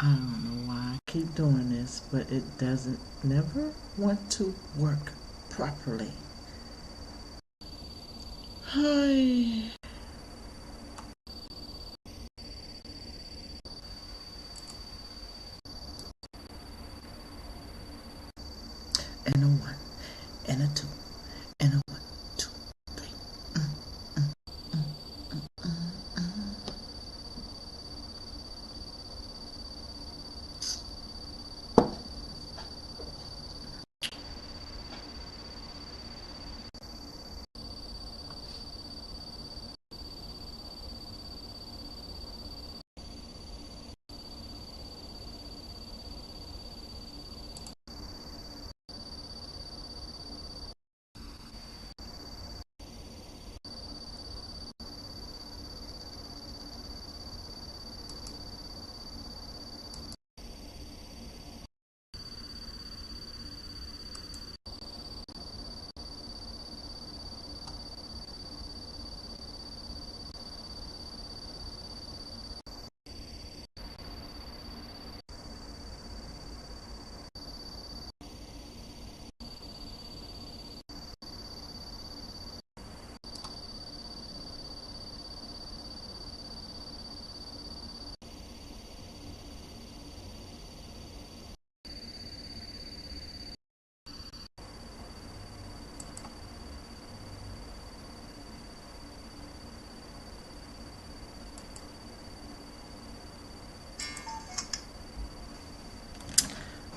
don't know why I keep doing this, but it doesn't never want to work properly. Hi. And a one, and a two, and a one, two, three.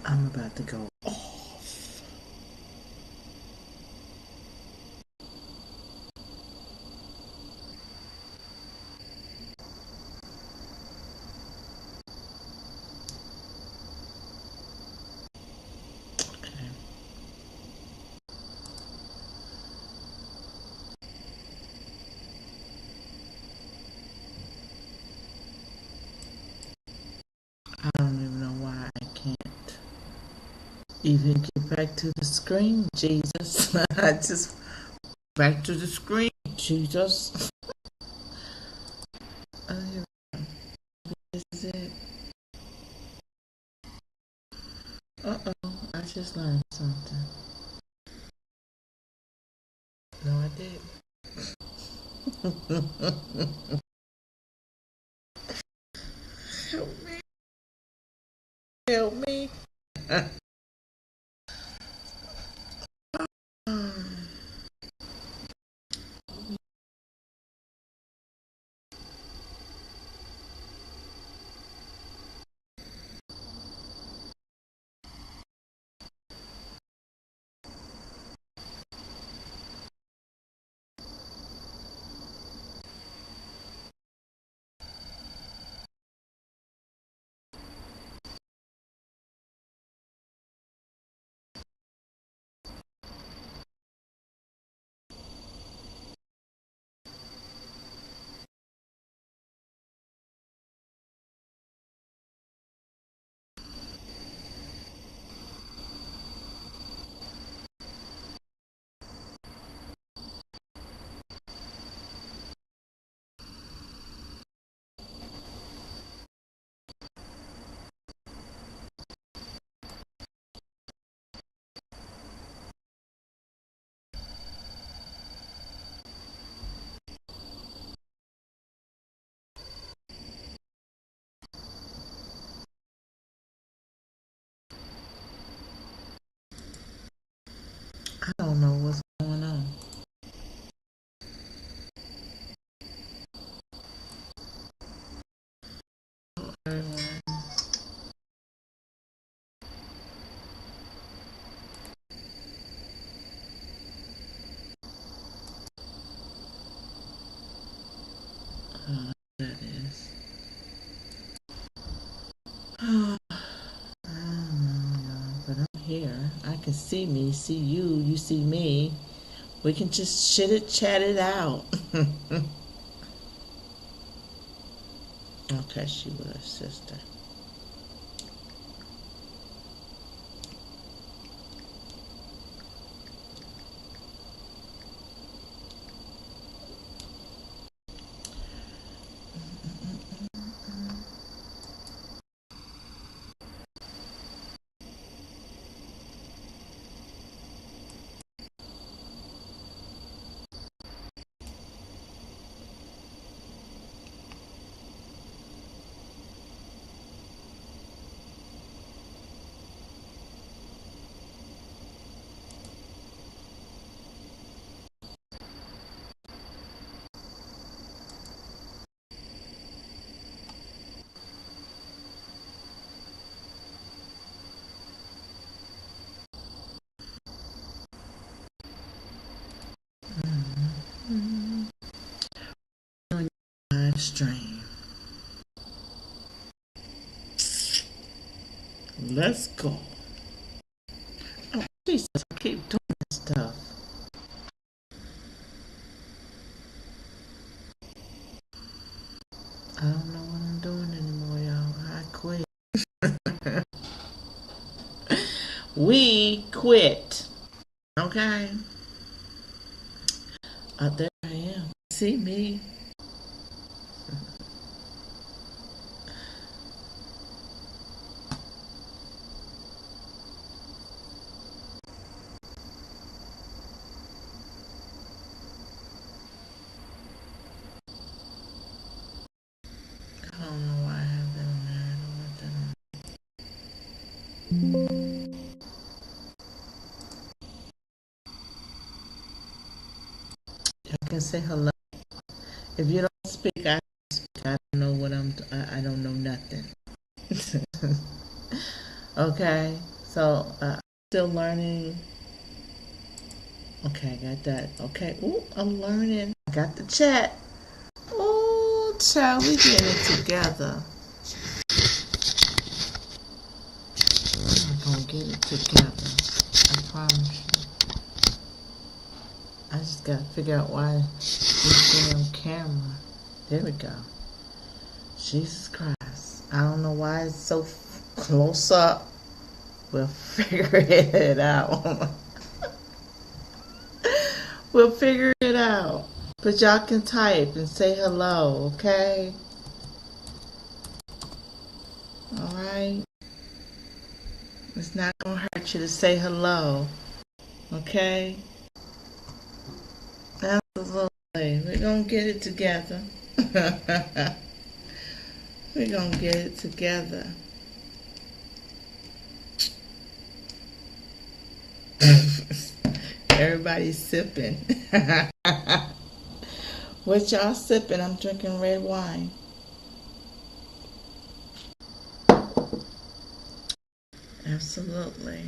I'm about to go off. Okay. I don't even know why I can't even get back to the screen, Jesus. I just back to the screen, Jesus. Here is it. Uh-oh, I just learned something. No, I did. Help me. Help me. I don't know what's going on. Everyone. That is. I don't know, y'all, but I'm here. I can see me, see you, you see me. We can just shit it, chat it out. Okay, she was a sister. stream. Let's go. Oh, Jesus, I keep doing this stuff. I don't know what I'm doing anymore, y'all. I quit. We quit. Okay? There I am. See me? I don't know why I have that on there. I don't want that on. I can say hello. If you don't speak, I speak. I don't know what I don't know nothing. Okay? So, still learning. Okay, I got that. Okay. Ooh, I'm learning. I got the chat. Ooh, child, we getting it together. We're gonna get it together. I promise you. I just gotta figure out why this damn camera. There we go. Jesus Christ. I don't know why it's so close up. We'll figure it out. We'll figure it out. But y'all can type and say hello, okay? Alright? It's not gonna hurt you to say hello. Okay? Absolutely. We're gonna get it together. We're gonna get it together. Everybody's sipping. What y'all sipping? I'm drinking red wine. Absolutely.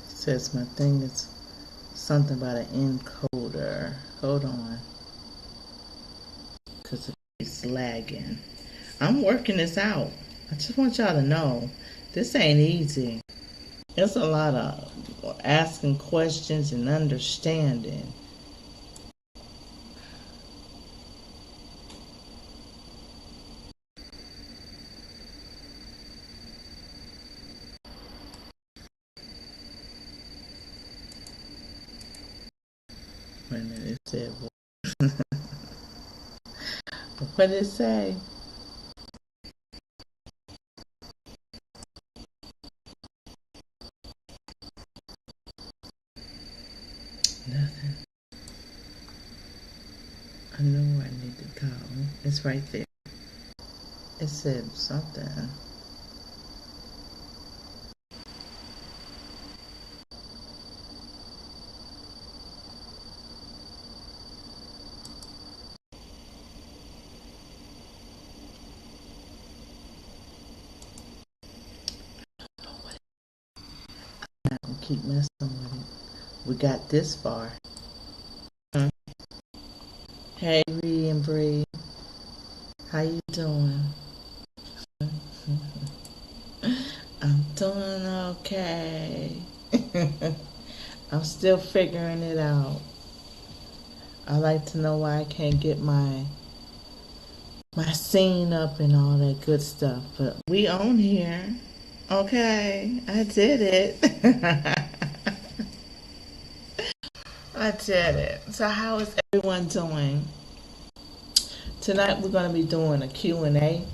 Says my thing is something about an encoder. Hold on. Because it's lagging. I'm working this out. I just want y'all to know this ain't easy. It's a lot of asking questions and understanding. Wait a minute, it said what did it say? Nothing. I know I need to go. It's right there. It said something. I keep messing with it. We got this far. Hey, Ree and Bree. How you doing? I'm doing okay. I'm still figuring it out. I like to know why I can't get my scene up and all that good stuff. But we on here. Okay, I did it. I did it. So how is everyone doing? Tonight we're going to be doing a Q&A.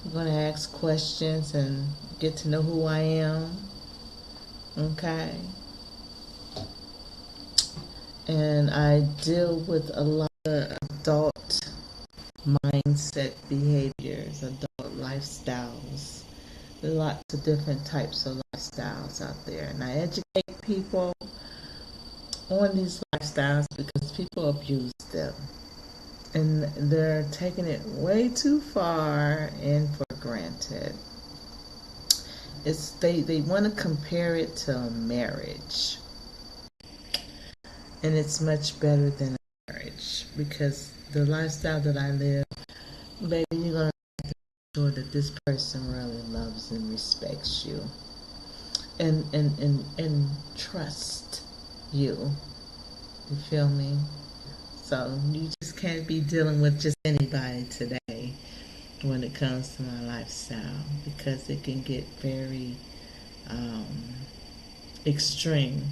We're going to ask questions and get to know who I am. Okay. And I deal with a lot of adult mindset behaviors, adult lifestyles. There's lots of different types of lifestyles out there. And I educate people on these lifestyles because people abuse them. And they're taking it way too far and for granted. They want to compare it to marriage. And it's much better than a marriage because the lifestyle that I live, baby, you're going to make sure that this person really loves and respects you and trust you. You feel me? So you just can't be dealing with just anybody today when it comes to my lifestyle because it can get very extreme,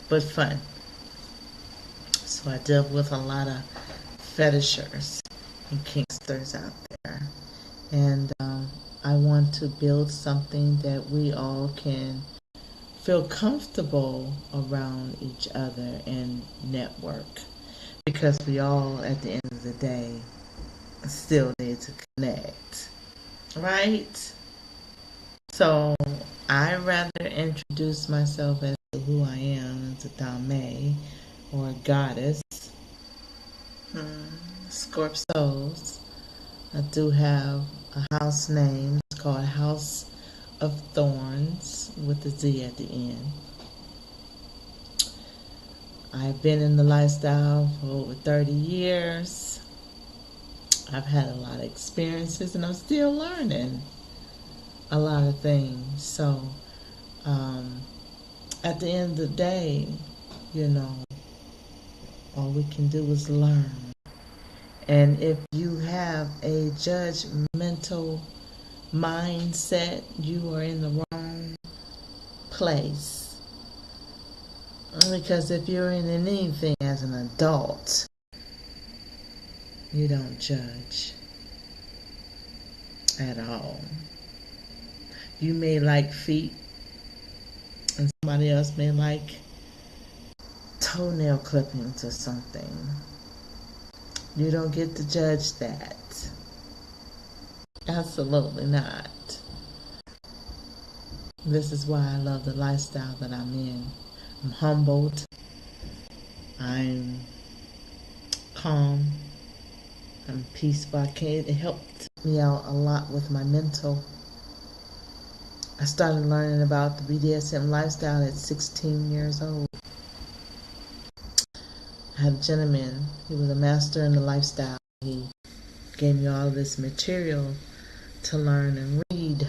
but fun. So I deal with a lot of fetishers and kinksters out there, and I want to build something that we all can feel comfortable around each other and network because we all at the end of the day still need to connect, right? So I rather introduce myself as who I am as a dame or a goddess. SkorpSolez. I do have a house name. It's called House of Thorns with a Z at the end. I've been in the lifestyle for over 30 years. I've had a lot of experiences and I'm still learning a lot of things. So, at the end of the day, you know, all we can do is learn. And if you have a judgmental mindset, you are in the wrong place. Because if you're in anything as an adult, you don't judge at all. You may like feet, and somebody else may like toenail clippings or something. You don't get to judge that. Absolutely not. This is why I love the lifestyle that I'm in. I'm humbled. I'm calm. I'm peaceful. It helped me out a lot with my mental. I started learning about the BDSM lifestyle at 16 years old. I had a gentleman. He was a master in the lifestyle. He gave me all this material to learn and read.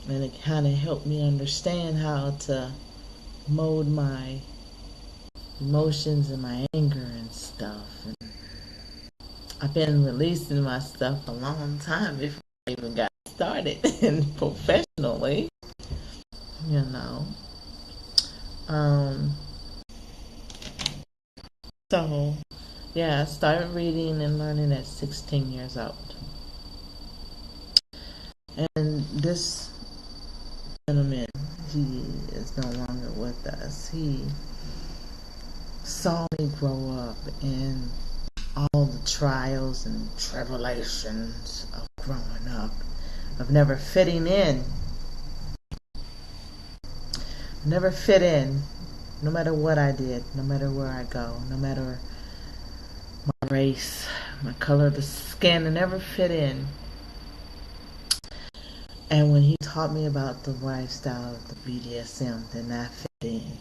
And it kind of helped me understand how to mold my emotions and my anger and stuff. And I've been releasing my stuff a long time before I even got started and professionally, you know. So, yeah, I started reading and learning at 16 years old. And this gentleman, he is no longer with us. He saw me grow up and all the trials and tribulations of growing up, of never fitting in. Never fit in, no matter what I did, no matter where I go, no matter my race, my color of the skin, I never fit in. And when he taught me about the lifestyle of the BDSM, then I fit in.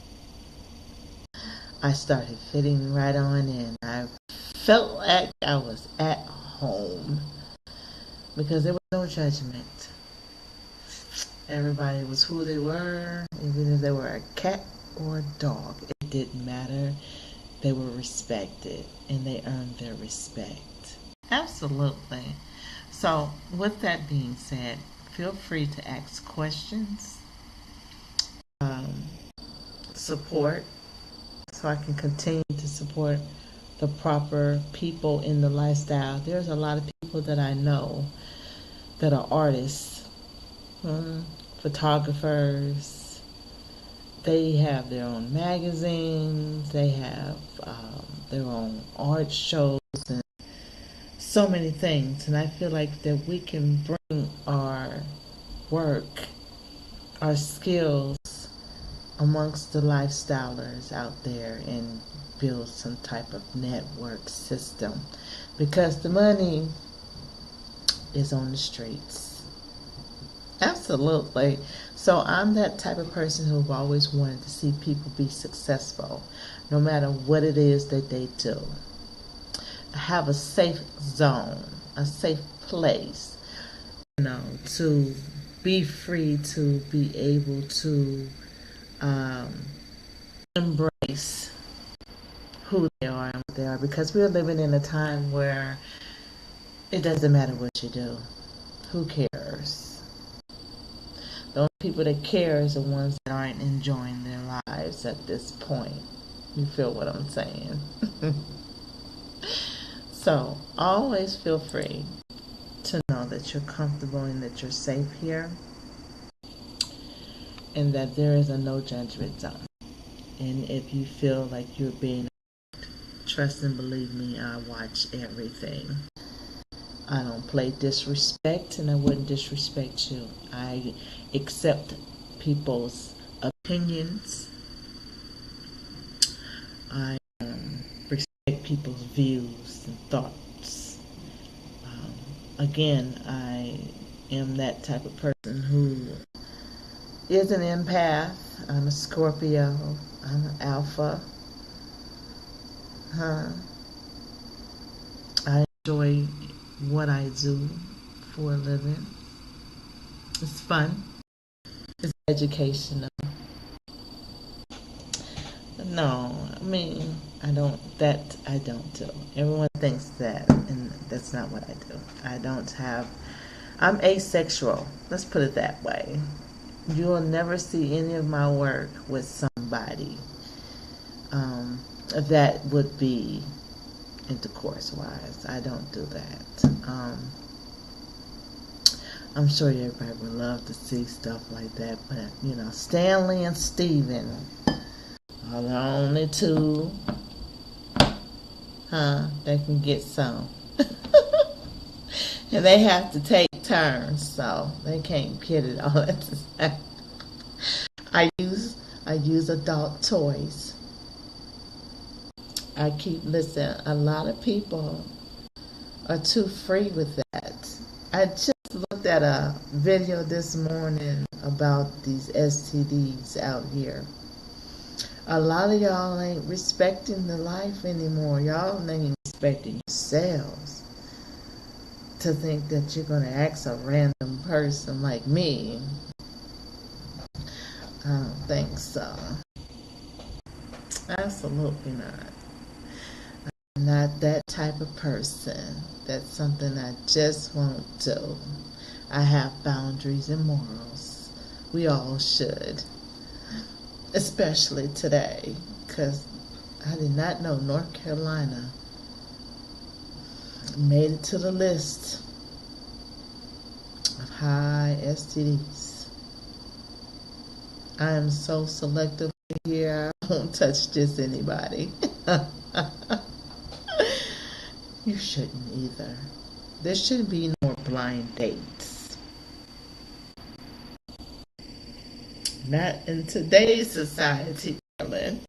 I started fitting right on in. I felt like I was at home because there was no judgment. Everybody was who they were, even if they were a cat or a dog. It didn't matter. They were respected and they earned their respect. Absolutely. So, with that being said, feel free to ask questions, support, so I can continue to support the proper people in the lifestyle. There's a lot of people that I know that are artists, photographers. They have their own magazines. They have their own art shows and so many things. And I feel like that we can bring our work, our skills amongst the lifestylers out there and build some type of network system, because the money is on the streets. Absolutely. So I'm that type of person who've always wanted to see people be successful, no matter what it is that they do. Have a safe zone, a safe place, to be free, to be able to embrace who they are and what they are, because we're living in a time where it doesn't matter what you do. Who cares? The only people that care is the ones that aren't enjoying their lives at this point. You feel what I'm saying? So always feel free to know that you're comfortable and that you're safe here, and that there is a no judgment zone. And if you feel like you're being, trust and believe me, I watch everything. I don't play disrespect, and I wouldn't disrespect you. I accept people's opinions. I respect people's views and thoughts. Again, I am that type of person who is an empath. I'm a Scorpio. I'm an alpha. I enjoy what I do for a living. It's fun. It's educational. No, I mean, I don't do. Everyone thinks that, and that's not what I do. I'm asexual. Let's put it that way. You will never see any of my work with somebody that would be intercourse-wise. I don't do that. I'm sure everybody would love to see stuff like that, but Stanley and Steven are the only two, that can get some. And they have to take turns, so they can't get it all at the same. I use adult toys. Listen, a lot of people are too free with that. I just looked at a video this morning about these STDs out here. A lot of y'all ain't respecting the life anymore. Y'all ain't respecting yourselves to think that you're going to ask a random person like me. I don't think so. Absolutely not. I'm not that type of person. That's something I just won't do. I have boundaries and morals. We all should. Especially today, because I did not know North Carolina made it to the list of high STDs. I am so selective here, I won't touch just anybody. You shouldn't either. There shouldn't be no more blind dates. Not in today's society, darling.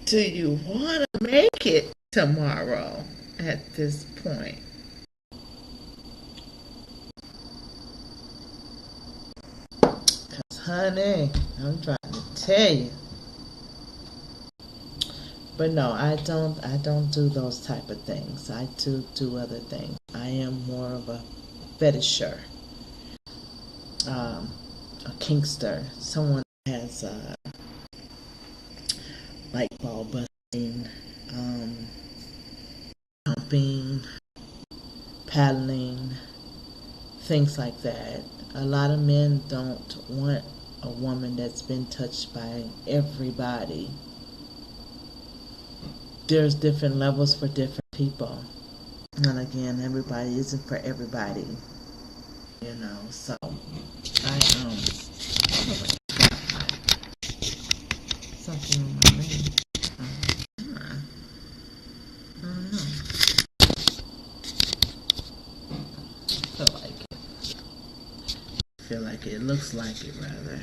Do you want to make it tomorrow at this point? Because, honey, I'm trying to tell you. But no, I don't do those type of things. I do other things. I am more of a fetisher. A kinkster. Someone that has light bulb busting, pumping, paddling, things like that. A lot of men don't want a woman that's been touched by everybody. There's different levels for different people. And again, everybody isn't for everybody. So I something on my leg. I don't know. Feel like it. Feel like it. Looks like it, rather.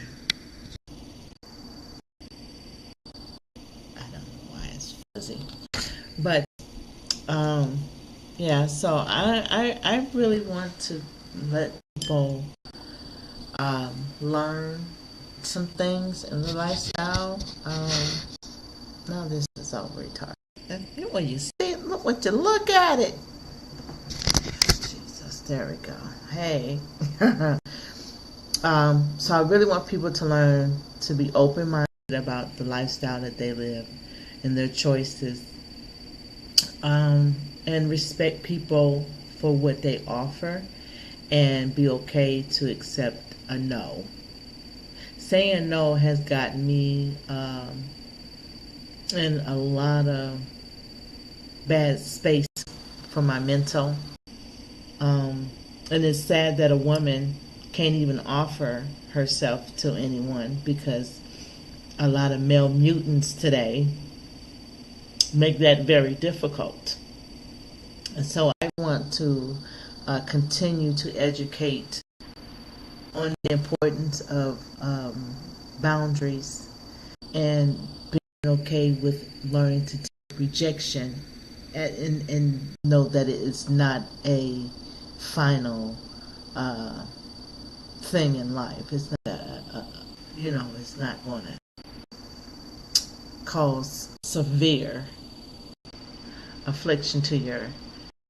Yeah, so I really want to let people learn some things in the lifestyle. Now this is all retarded. And when you see it, look what you look at it. Jesus, there we go. Hey. So I really want people to learn to be open-minded about the lifestyle that they live and their choices, and respect people for what they offer, and be okay to accept a no. Saying no has gotten me in a lot of bad space for my mental. And it's sad that a woman can't even offer herself to anyone, because a lot of male mutants today make that very difficult. And so I want to continue to educate on the importance of boundaries, and being okay with learning to take rejection, and know that it is not a final thing in life. It's not it's not going to cause severe affliction to your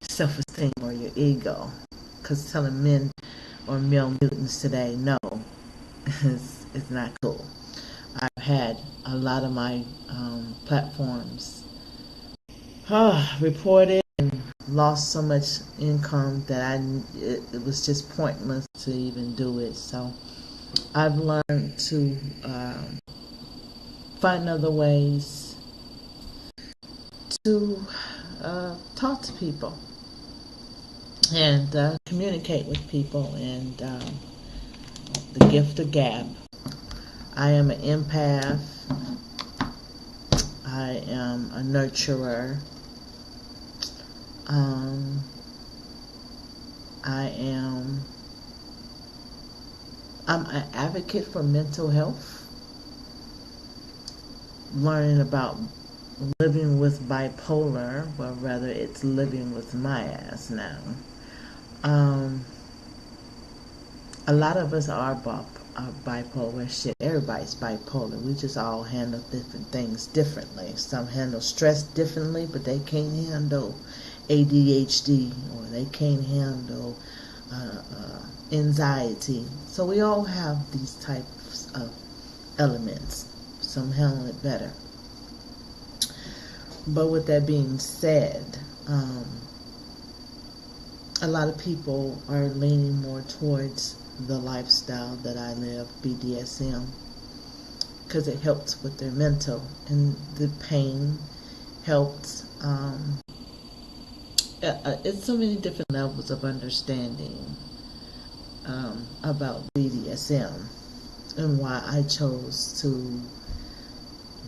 self-esteem or your ego. Because telling men or male mutants today no is not cool. I've had a lot of my platforms reported and lost so much income that it was just pointless to even do it. So I've learned to find other ways to talk to people and communicate with people, and the gift of gab. I am an empath. I am a nurturer. I'm an advocate for mental health, learning about living with bipolar, well, rather it's living with my ass now. A lot of us are bipolar. Shit, everybody's bipolar. We just all handle different things differently. Some handle stress differently, but they can't handle ADHD, or they can't handle anxiety. So we all have these types of elements. Some handle it better. But with that being said, a lot of people are leaning more towards the lifestyle that I live, BDSM, because it helps with their mental, and the pain helps. It's so many different levels of understanding about BDSM, and why I chose to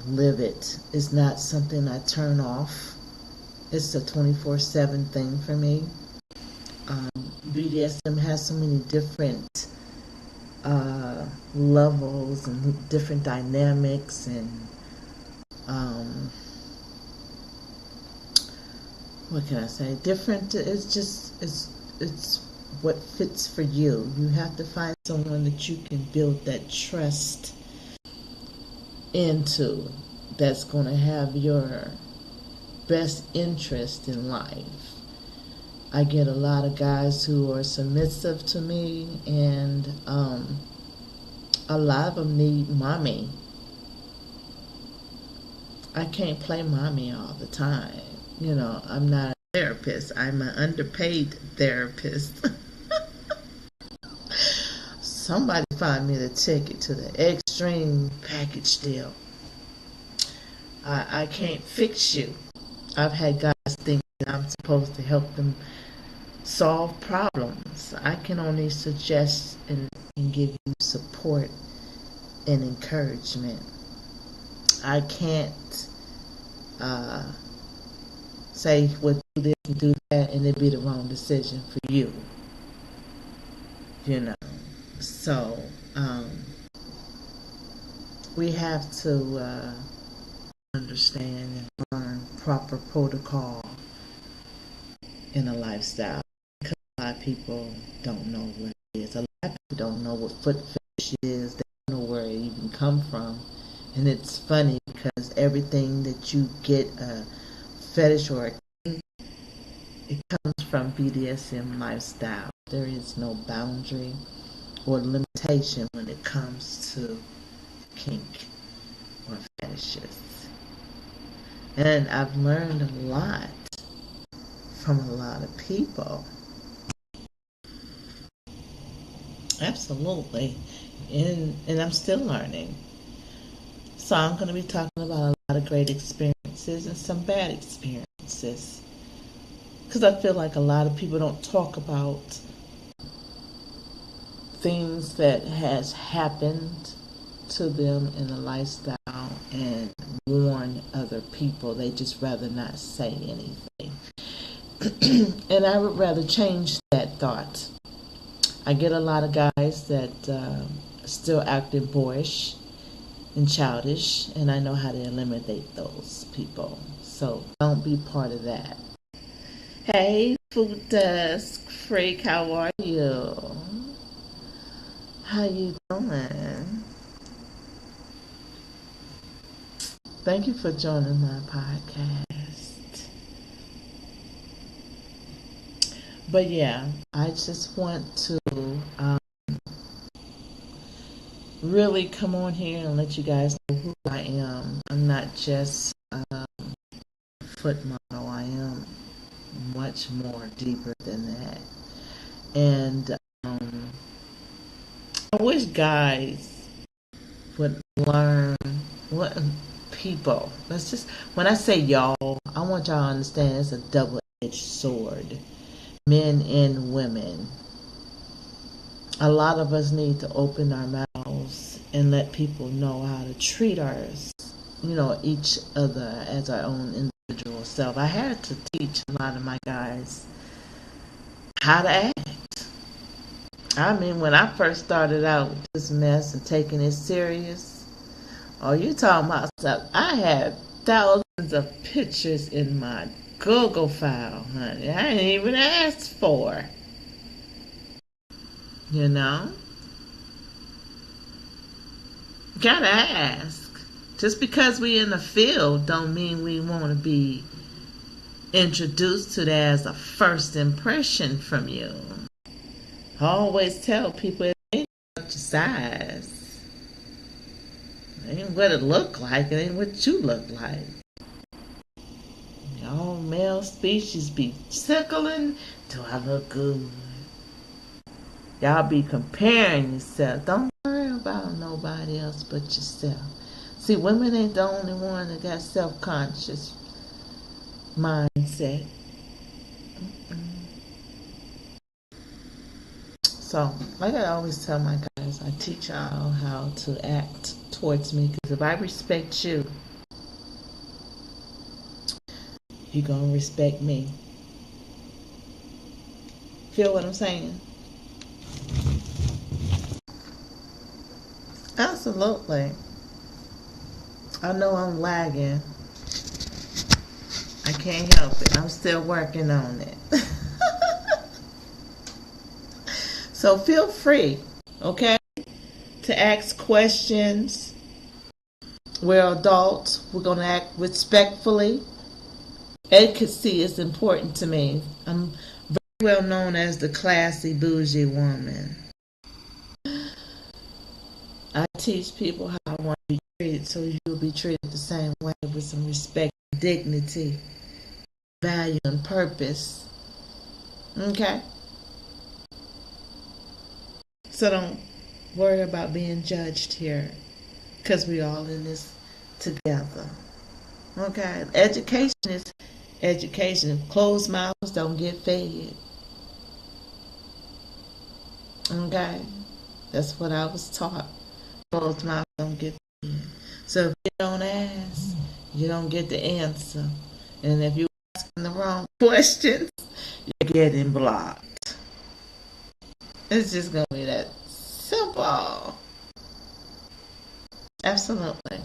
live it. It's not something I turn off. It's a 24/7 thing for me. BDSM has so many different levels and different dynamics, and what can I say? Different. It's what fits for you. You have to find someone that you can build that trust into, that's going to have your best interest in life. I get a lot of guys who are submissive to me, and a lot of them need mommy. I can't play mommy all the time. I'm not a therapist. I'm an underpaid therapist. Somebody find me the ticket to the extreme package deal. I can't fix you. I've had guys think that I'm supposed to help them solve problems. I can only suggest and give you support and encouragement. I can't say, well, do this and do that, and it be the wrong decision for you. So we have to understand and learn proper protocol in a lifestyle. Because a lot of people don't know what it is. A lot of people don't know what foot fetish is. They don't know where it even come from. And it's funny because everything that you get a fetish or a kink, it comes from BDSM lifestyle. There is no boundary or limitation when it comes to kink or fetishes. And I've learned a lot from a lot of people. Absolutely. And I'm still learning. So I'm going to be talking about a lot of great experiences and some bad experiences. Because I feel like a lot of people don't talk about things that has happened to them in a lifestyle and warn other people. They just rather not say anything. And I would rather change that thought. I get a lot of guys that still acting boyish and childish, and I know how to eliminate those people. So don't be part of that. Hey, Food Desk Freak, how are you? How you doing? Thank you for joining my podcast. But yeah, I just want to really come on here and let you guys know who I am. I'm not just a foot model. I am much more deeper than that. And I wish guys would learn what people. Let's just when I say y'all, I want y'all to understand it's a double-edged sword. Men and women. A lot of us need to open our mouths and let people know how to treat us, each other as our own individual self. I had to teach a lot of my guys how to act. I mean, when I first started out with this mess and taking it serious, oh, you talking about stuff. I had thousands of pictures in my Google file, honey. I didn't even ask for. You know? Gotta ask. Just because we in the field don't mean we want to be introduced to that as a first impression from you. I always tell people it ain't about your size. It ain't what it look like. It ain't what you look like. All male species be tickling. Do I look good? Y'all be comparing yourself. Don't worry about nobody else but yourself. See, women ain't the only one that got self-conscious mindset. So, like I always tell my guys, I teach y'all how to act towards me. Because if I respect you, you're going to respect me. Feel what I'm saying? Absolutely. I know I'm lagging. I can't help it. I'm still working on it. So feel free, okay, to ask questions. We're adults. We're going to act respectfully. Etiquette is important to me. I'm very well known as the classy, bougie woman. I teach people how I want to be treated, so you'll be treated the same way with some respect, dignity, value, and purpose. Okay? So don't worry about being judged here, because we all in this together. Okay? Education is education. Closed mouths don't get fed. Okay? That's what I was taught. Closed mouths don't get fed. So if you don't ask, you don't get the answer. And if you're asking the wrong questions, you're getting blocked. It's just going to be that simple. Absolutely.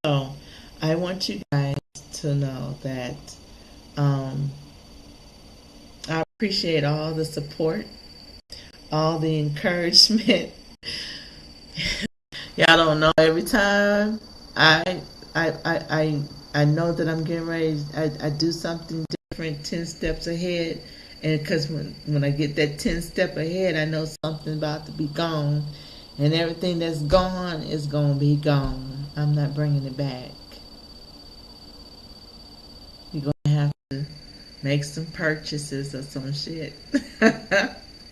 So I want you guys to know that appreciate all the support, all the encouragement. Y'all don't know every time I I I I, I know that I'm getting ready. I do something different, 10 steps ahead, and because when I get that 10 step ahead, I know something about to be gone, and everything that's gone is gonna be gone. I'm not bringing it back. You're gonna have to make some purchases or some shit.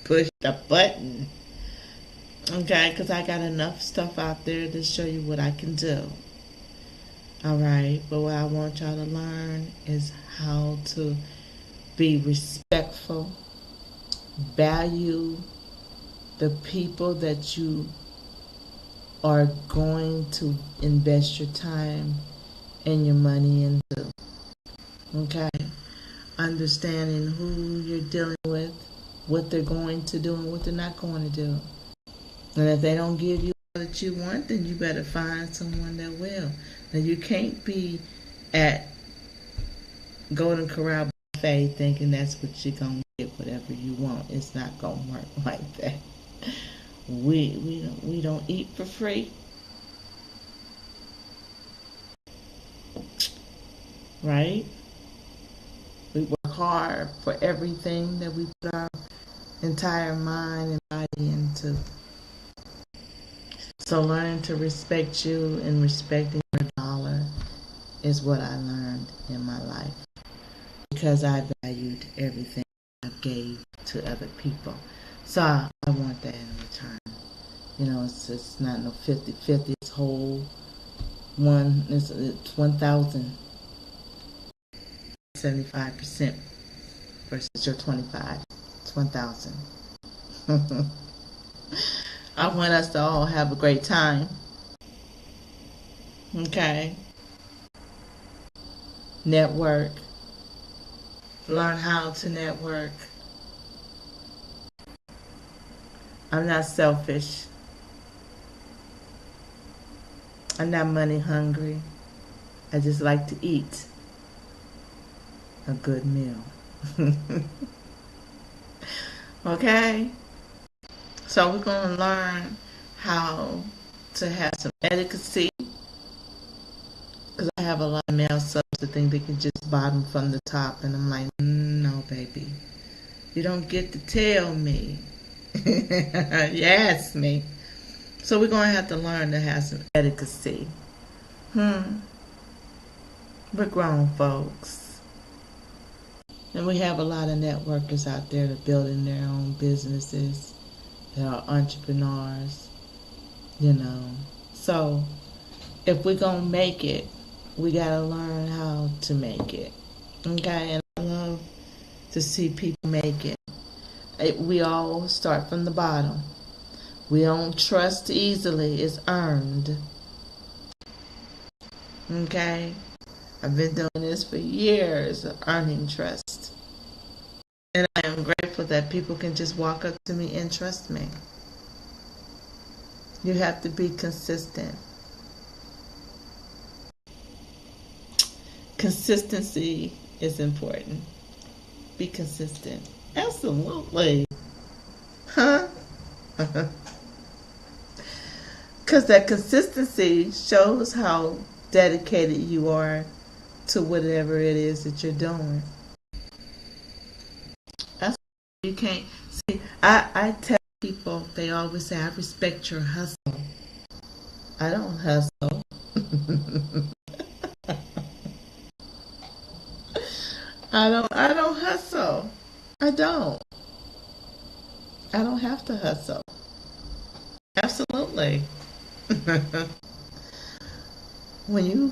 Push the button. Okay, because I got enough stuff out there to show you what I can do. Alright, but what I want y'all to learn is how to be respectful, value the people that you are going to invest your time and your money into. Okay? Understanding who you're dealing with, what they're going to do, and what they're not going to do. And if they don't give you all that you want, then you better find someone that will. Now, you can't be at Golden Corral buffet thinking that's what you're going to get, whatever you want. It's not going to work like that. We don't eat for free. Right? We work hard for everything that we put our entire mind and body into. So learning to respect you and respecting your dollar is what I learned in my life, because I valued everything I gave to other people. So I want that in return. You know, it's not no 50-50. It's whole one. It's 1,075% versus your 25. It's 1,000. I want us to all have a great time. Okay. Network. Learn how to network. I'm not selfish. I'm not money hungry. I just like to eat a good meal. Okay? So we're going to learn how to have some etiquette, because I have a lot of male subs that think they can just bottom from the top, and I'm like, no, baby. You don't get to tell me. You ask me. So we're going to have to learn to have some etiquette. We're grown folks. And we have a lot of networkers out there that are building their own businesses. They are entrepreneurs, you know. So if we're going to make it, we got to learn how to make it. Okay? And I love to see people make it. We all start from the bottom. We don't trust easily. It's earned. Okay? I've been doing this for years of earning trust. And I am grateful that people can just walk up to me and trust me. You have to be consistent. Consistency is important. Be consistent. Absolutely. Huh? Because that consistency shows how dedicated you are to whatever it is that you're doing. That's you can't see. I tell people, they always say, I respect your hustle. I don't hustle. I don't hustle. I don't. I don't have to hustle. Absolutely. When you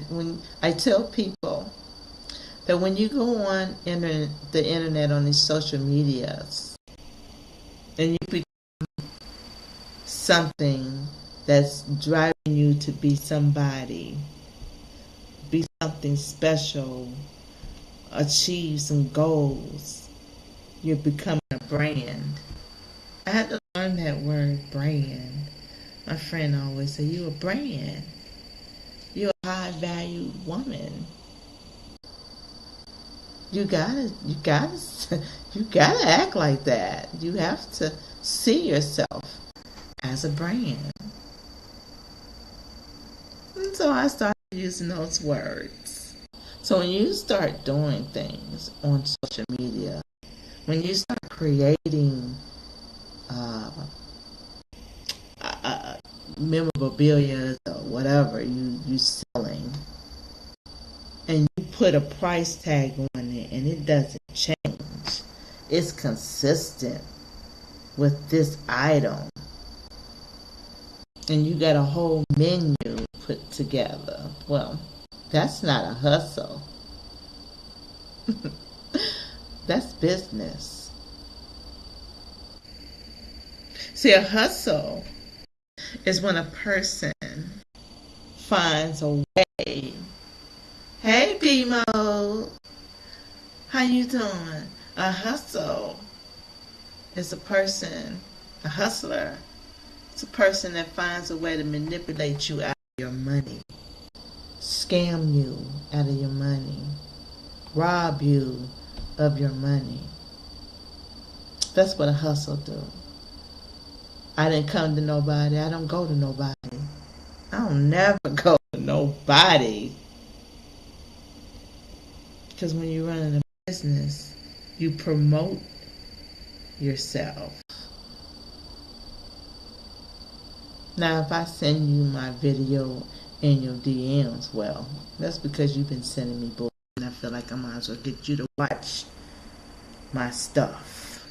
when I tell people that when you go on the internet on these social medias and you become something that's driving you to be somebody, be something special, achieve some goals, you're becoming a brand. I had to learn that word, brand. My friend always say, you a brand. You're a high valued woman. you gotta, you gotta act like that. You have to see yourself as a brand. And so I started using those words. So when you start doing things on social media, when you start creating uh, memorabilia or whatever you selling, and you put a price tag on it and it doesn't change, it's consistent with this item, and you got a whole menu put together, well, that's not a hustle. That's business. See, a hustle is when a person finds a way. Hey, BMO, how you doing? A hustle is a hustler. It's a person that finds a way to manipulate you out of your money, scam you out of your money, rob you of your money. That's what a hustle do. I didn't come to nobody. I don't go to nobody. I don't never go to nobody. Because when you're running a business, you promote yourself. Now, if I send you my video in your DMs, well, that's because you've been sending me bull, and I feel like I might as well get you to watch my stuff.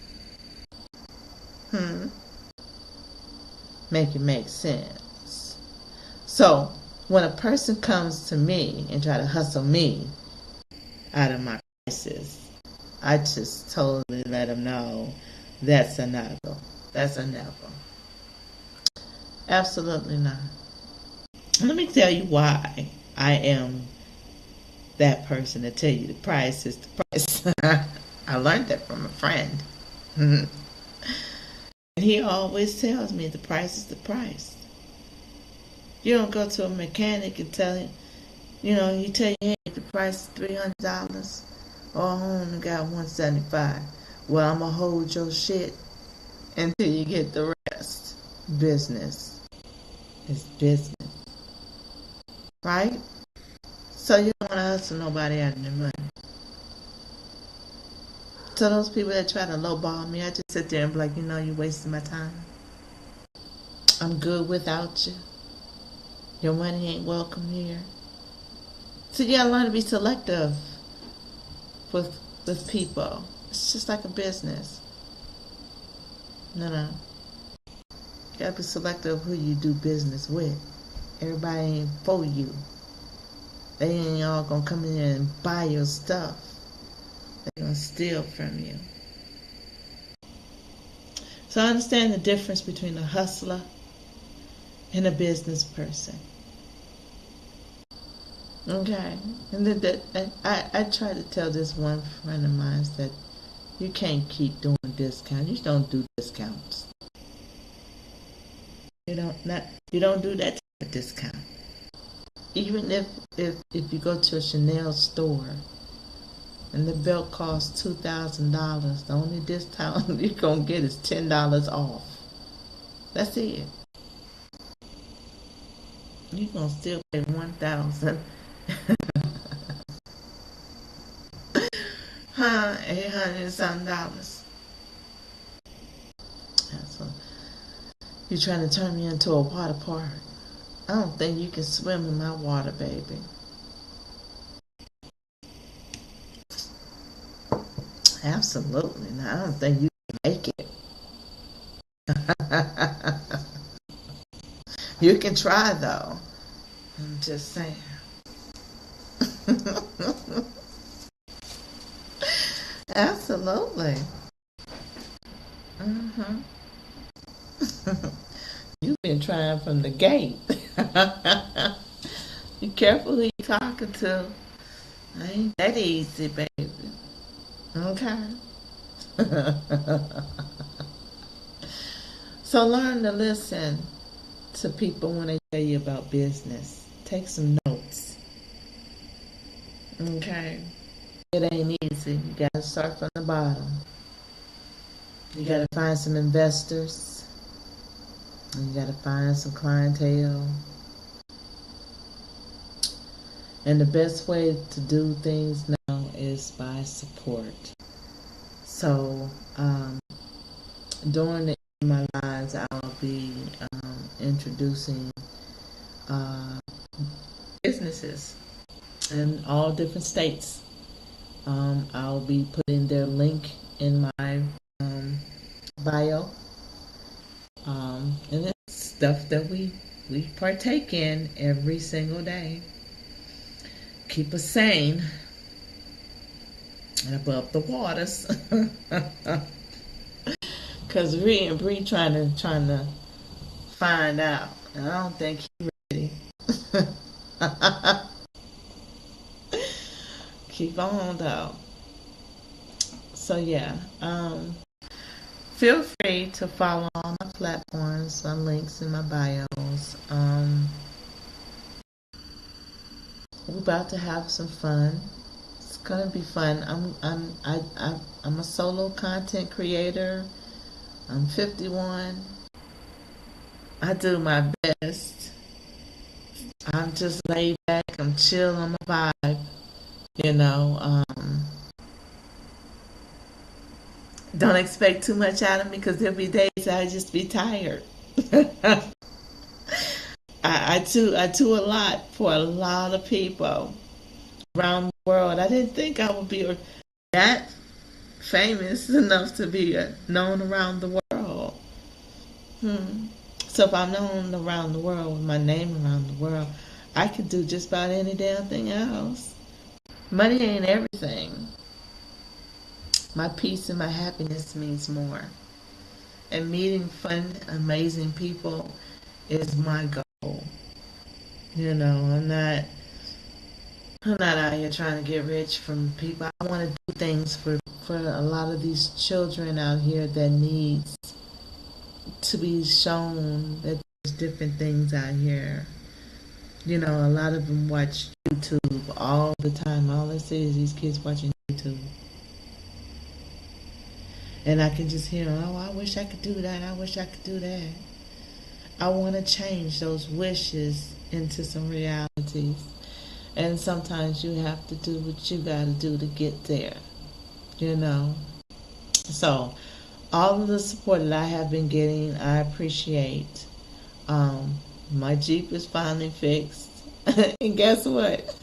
Make it make sense. So, when a person comes to me and try to hustle me out of my prices, I just totally let them know that's a no-go. That's a never. Absolutely not. Let me tell you why I am that person to tell you the price is the price. I learned that from a friend. And he always tells me the price is the price. You don't go to a mechanic and tell him, he tell you, hey, the price is $300. Or I only got $175. Well, I'm going to hold your shit until you get the rest. Business is business. Right? So you don't want to hustle nobody out of their money. So those people that try to lowball me, I just sit there and be like, you're wasting my time. I'm good without you. Your money ain't welcome here. So you gotta learn to be selective with people. It's just like a business. No. You gotta be selective who you do business with. Everybody ain't for you. They ain't all gonna come in there and buy your stuff. They're gonna steal from you. So I understand the difference between a hustler and a business person. Okay, and I try to tell this one friend of mine that you can't keep doing discounts. You don't do discounts. You don't do that type of discount. Even if you go to a Chanel store and the belt costs $2,000, the only discount you're gonna get is $10 off. That's it. You're gonna still pay $1,000. $800 and something. That's what you're trying to turn me into a water park. I don't think you can swim in my water, baby. Absolutely not. I don't think you can make it. You can try though. I'm just saying. Absolutely. You've been trying from the gate. Be careful who you're talking to. Ain't that easy, baby. Okay. So learn to listen to people when they tell you about business. Take some notes. Okay. it ain't easy. You gotta start from the bottom. You gotta find some investors. And you gotta find some clientele. And the best way to do things now is by support. So, during the end of my lives, I'll be introducing businesses in all different states. I'll be putting their link in my bio. And it's stuff that we partake in every single day. Keep us sane and above the waters. Cause Ree and Bree trying to find out. And I don't think he's ready. Keep on though. So yeah, feel free to follow all my platforms, my links in my bios. We're about to have some fun. It's gonna be fun. I'm a solo content creator. I'm 51. I do my best. I'm just laid back. I'm chill on my vibe. You know, don't expect too much out of me because there'll be days I just be tired. I do a lot for a lot of people around the world. I didn't think I would be that famous enough to be known around the world. So if I'm known around the world with my name around the world, I could do just about any damn thing else. Money ain't everything. My peace and my happiness means more. And meeting fun, amazing people is my goal. You know, I'm not out here trying to get rich from people. I want to do things for a lot of these children out here that needs to be shown that there's different things out here. You know, a lot of them watch YouTube all the time. All I see is these kids watching YouTube. And I can just hear, oh, I wish I could do that. I wish I could do that. I want to change those wishes into some realities. And sometimes you have to do what you got to do to get there. You know? So, all of the support that I have been getting, I appreciate. My Jeep is finally fixed. And guess what?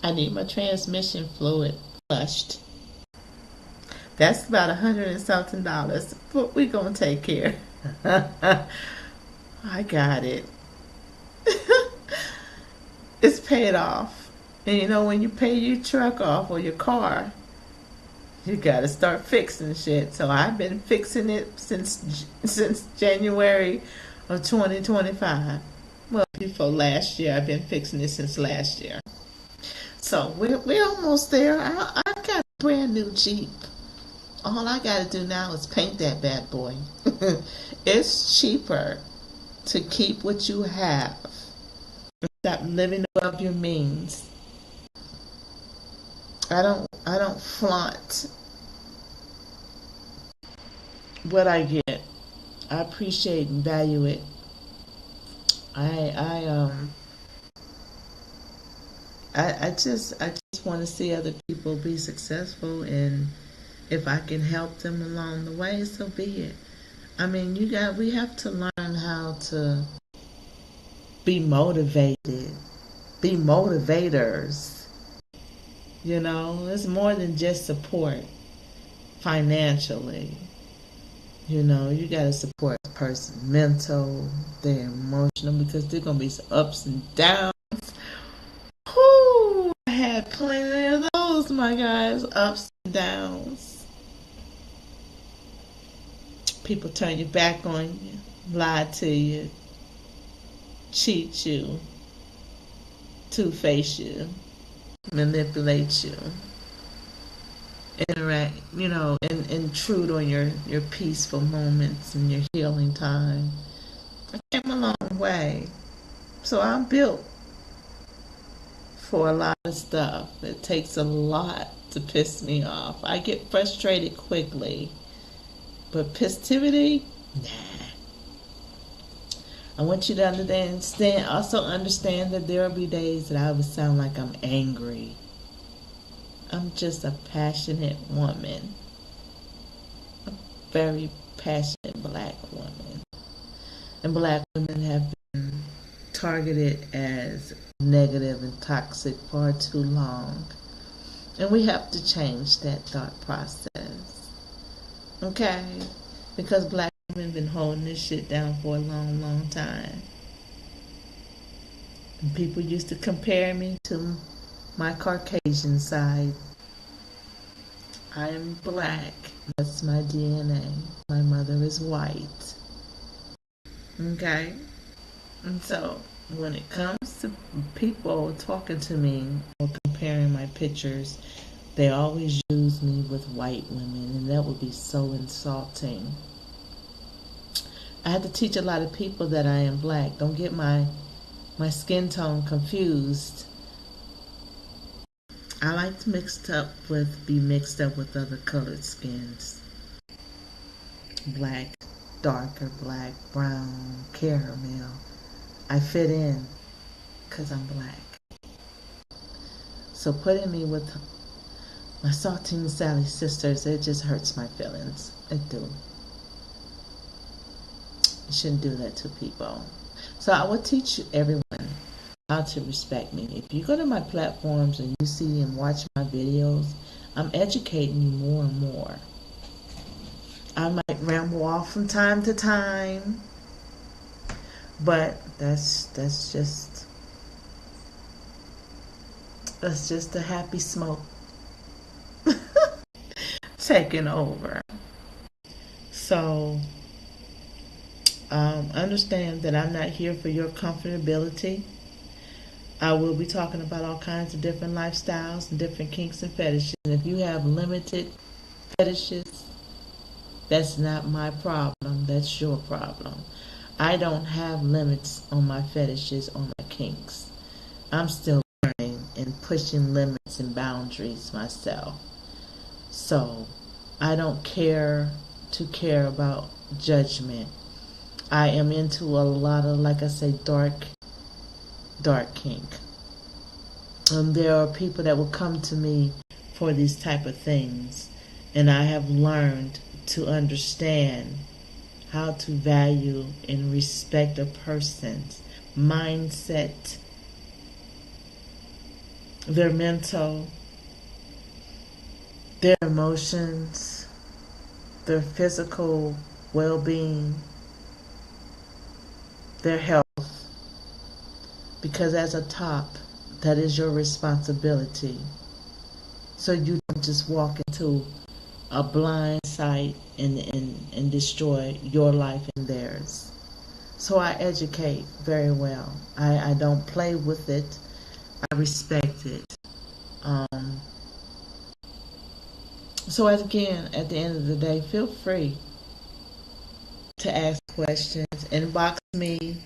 I need my transmission fluid flushed. That's about $100 and something, but we gonna take care. I got it. It's paid off. And you know, when you pay your truck off or your car, you gotta start fixing shit. So I've been fixing it since January of 2025. Well, before last year, I've been fixing it since last year. So we're almost there. I got a brand new Jeep. All I gotta do now is paint that bad boy. It's cheaper to keep what you have. Stop living above your means. I don't flaunt what I get. I appreciate and value it. I just want to see other people be successful, and if I can help them along the way, so be it. I mean, we have to learn how to be motivated, be motivators. You know, it's more than just support financially. You know, you got to support the person mental, their emotional, because there's going to be some ups and downs. Whoo, I had plenty of those, my guys, ups and downs. People turn your back on you, lie to you, cheat you, two-face you, manipulate you, interact, you know, and intrude on your peaceful moments and your healing time. I came a long way. So I'm built for a lot of stuff. It takes a lot to piss me off. I get frustrated quickly. But positivity, nah. I want you to understand, also understand that there will be days that I would sound like I'm angry. I'm just a passionate woman, a very passionate black woman. And black women have been targeted as negative and toxic far too long. And we have to change that thought process. Okay? Because black women have been holding this shit down for a long, long time. And people used to compare me to my Caucasian side. I am black. That's my DNA. My mother is white. Okay? And so, when it comes to people talking to me or comparing my pictures, they always use me with white women, and that would be so insulting. I had to teach a lot of people that I am black. Don't get my skin tone confused. I like to be mixed up with other colored skins. Black, darker black, brown, caramel. I fit in because I'm black. So putting me with my Saltine Sally sisters, it just hurts my feelings. It do. You shouldn't do that to people. So I would teach everyone how to respect me. If you go to my platforms and you see and watch my videos, I'm educating you more and more. I might ramble off from time to time, but that's just a happy smoke taking over. So understand that I'm not here for your comfortability. I will be talking about all kinds of different lifestyles and different kinks and fetishes. And if you have limited fetishes, that's not my problem. That's your problem. I don't have limits on my fetishes or my kinks. I'm still learning and pushing limits and boundaries myself. So I don't care about judgment. I am into a lot of, like I say, dark kink. There are people that will come to me for these type of things, and I have learned to understand how to value and respect a person's mindset, their mental, their emotions, their physical well-being, their health, because as a top, that is your responsibility. So you don't just walk into a blind sight and destroy your life and theirs. So I educate very well. I don't play with it. I respect it. So again, at the end of the day, feel free to ask questions. Inbox me.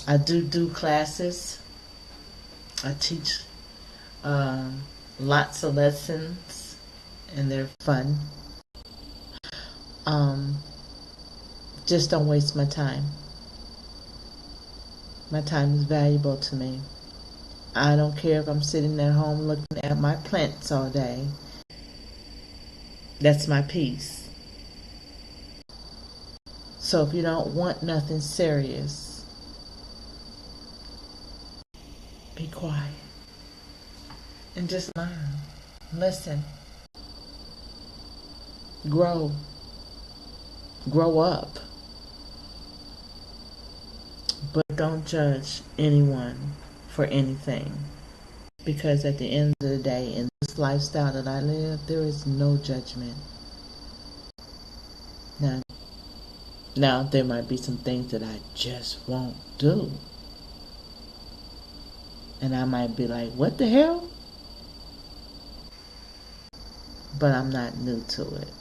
I do classes. I teach lots of lessons, and they're fun. Just don't waste my time. My time is valuable to me. I don't care if I'm sitting at home looking at my plants all day. That's my peace. So if you don't want nothing serious, be quiet and just learn. Listen. Grow. Grow up. But don't judge anyone for anything. Because at the end of the day, in this lifestyle that I live, there is no judgment. None. Now, there might be some things that I just won't do. And I might be like, what the hell? But I'm not new to it.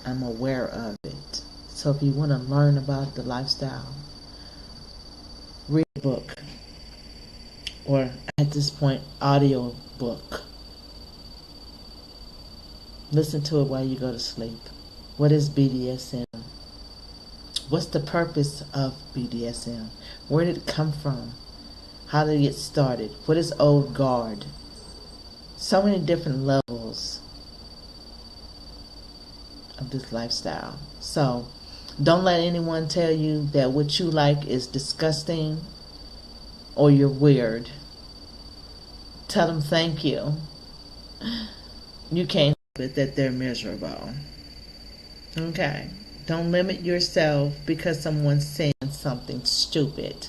I'm aware of it. So if you want to learn about the lifestyle, read a book, or at this point, audio book. Listen to it while you go to sleep. What is BDSM? What's the purpose of BDSM? Where did it come from? How did it get started? What is old guard? So many different levels of this lifestyle. So don't let anyone tell you that what you like is disgusting or you're weird. Tell them thank you. You can't help it that they're miserable. Okay? Don't limit yourself because someone's saying something stupid.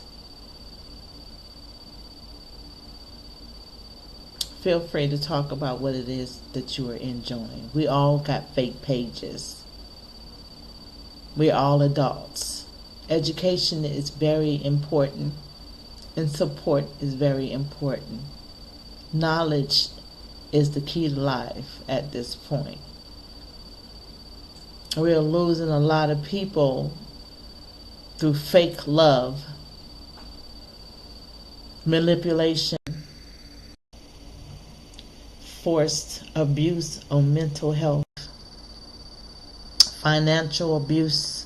Feel free to talk about what it is that you are enjoying. We all got fake pages. We're all adults. Education is very important, and support is very important. Knowledge is the key to life at this point. We're losing a lot of people through fake love, manipulation, forced abuse on mental health, financial abuse.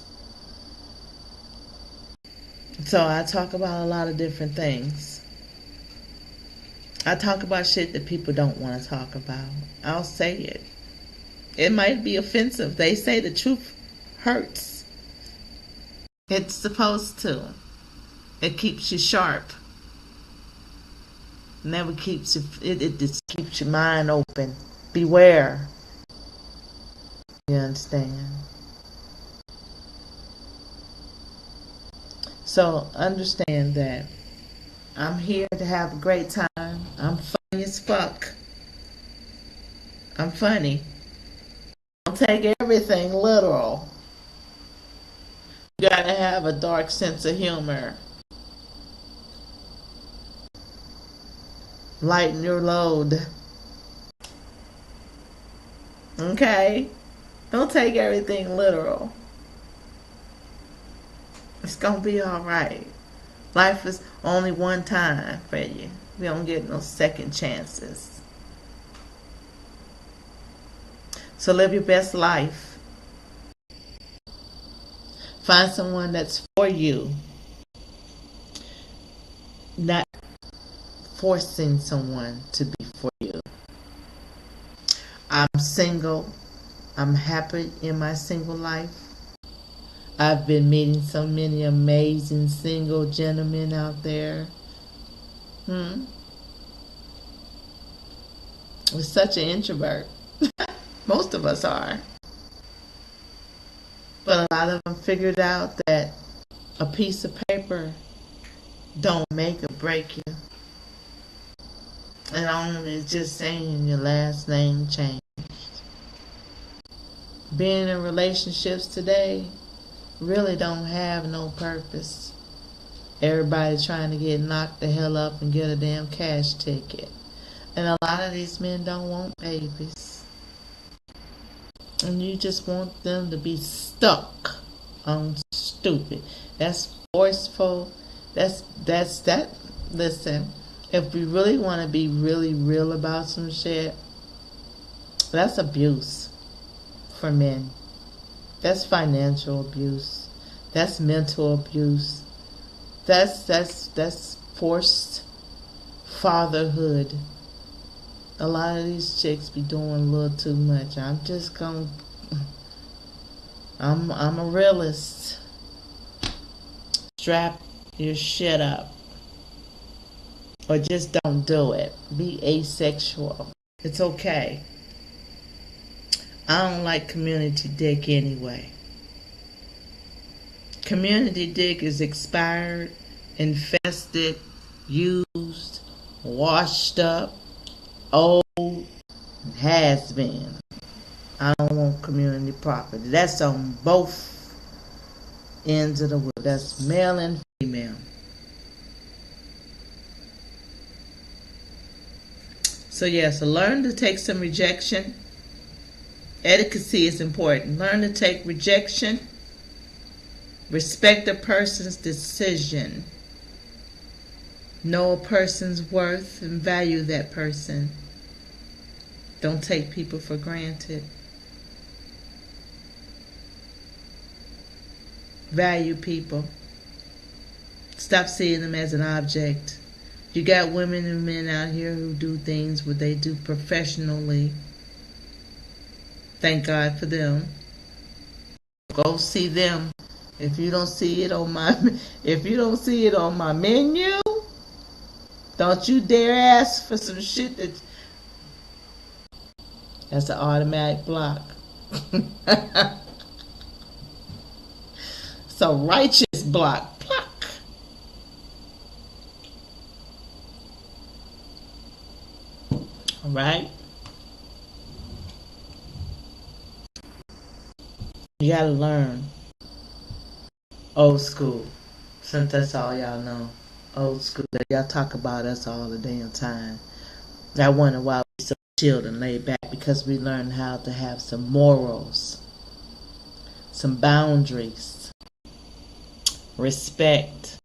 So I talk about a lot of different things. I talk about shit that people don't want to talk about. I'll say it. It might be offensive. They say the truth hurts. It's supposed to. It keeps you sharp. Never keeps you. It just keeps your mind open. Beware. You understand? So understand that I'm here to have a great time. I'm funny as fuck. I'm funny. Don't take everything literal. You gotta have a dark sense of humor. Lighten your load. Okay? Don't take everything literal. It's gonna be alright. Life is only one time for you. We don't get no second chances. So live your best life. Find someone that's for you. Not forcing someone to be for you. I'm single. I'm happy in my single life. I've been meeting so many amazing single gentlemen out there. We're such an introvert. Most of us are. But a lot of them figured out that a piece of paper don't make or break you. And only just saying your last name changed. Being in relationships today really don't have no purpose. Everybody trying to get knocked the hell up and get a damn cash ticket. And a lot of these men don't want babies. And you just want them to be stuck on stupid. That's forceful. That's that. Listen, if we really want to be really real about some shit, that's abuse for men. That's financial abuse. That's mental abuse. That's forced fatherhood. A lot of these chicks be doing a little too much. I'm a realist. Strap your shit up. Or just don't do it. Be asexual. It's okay. I don't like community dick anyway. Community dick is expired, infested, used, washed up, old, has been. I don't want community property. That's on both ends of the world. That's male and female. So learn to take some rejection. Etiquette is important. Learn to take rejection Respect a person's decision. Know a person's worth and value that person. Don't take people for granted. Value people. Stop seeing them as an object. You got women and men out here who do things what they do professionally. Thank God for them. Go see them. If you don't see it on my menu, don't you dare ask for some shit that's an automatic block. It's a righteous block. Block. All right. You gotta learn. Old school. Since that's all y'all know. Old school. Y'all talk about us all the damn time. I wonder why we so chilled and laid back, because we learned how to have some morals, some boundaries, respect.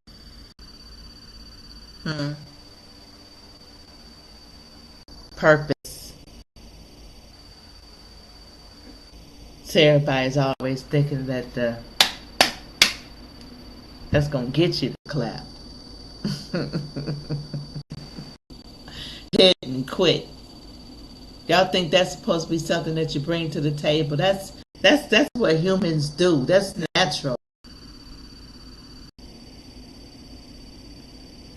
Purpose. So everybody's always thinking that that's gonna get you to clap. Hit and quit. Y'all think that's supposed to be something that you bring to the table? That's what humans do. That's natural.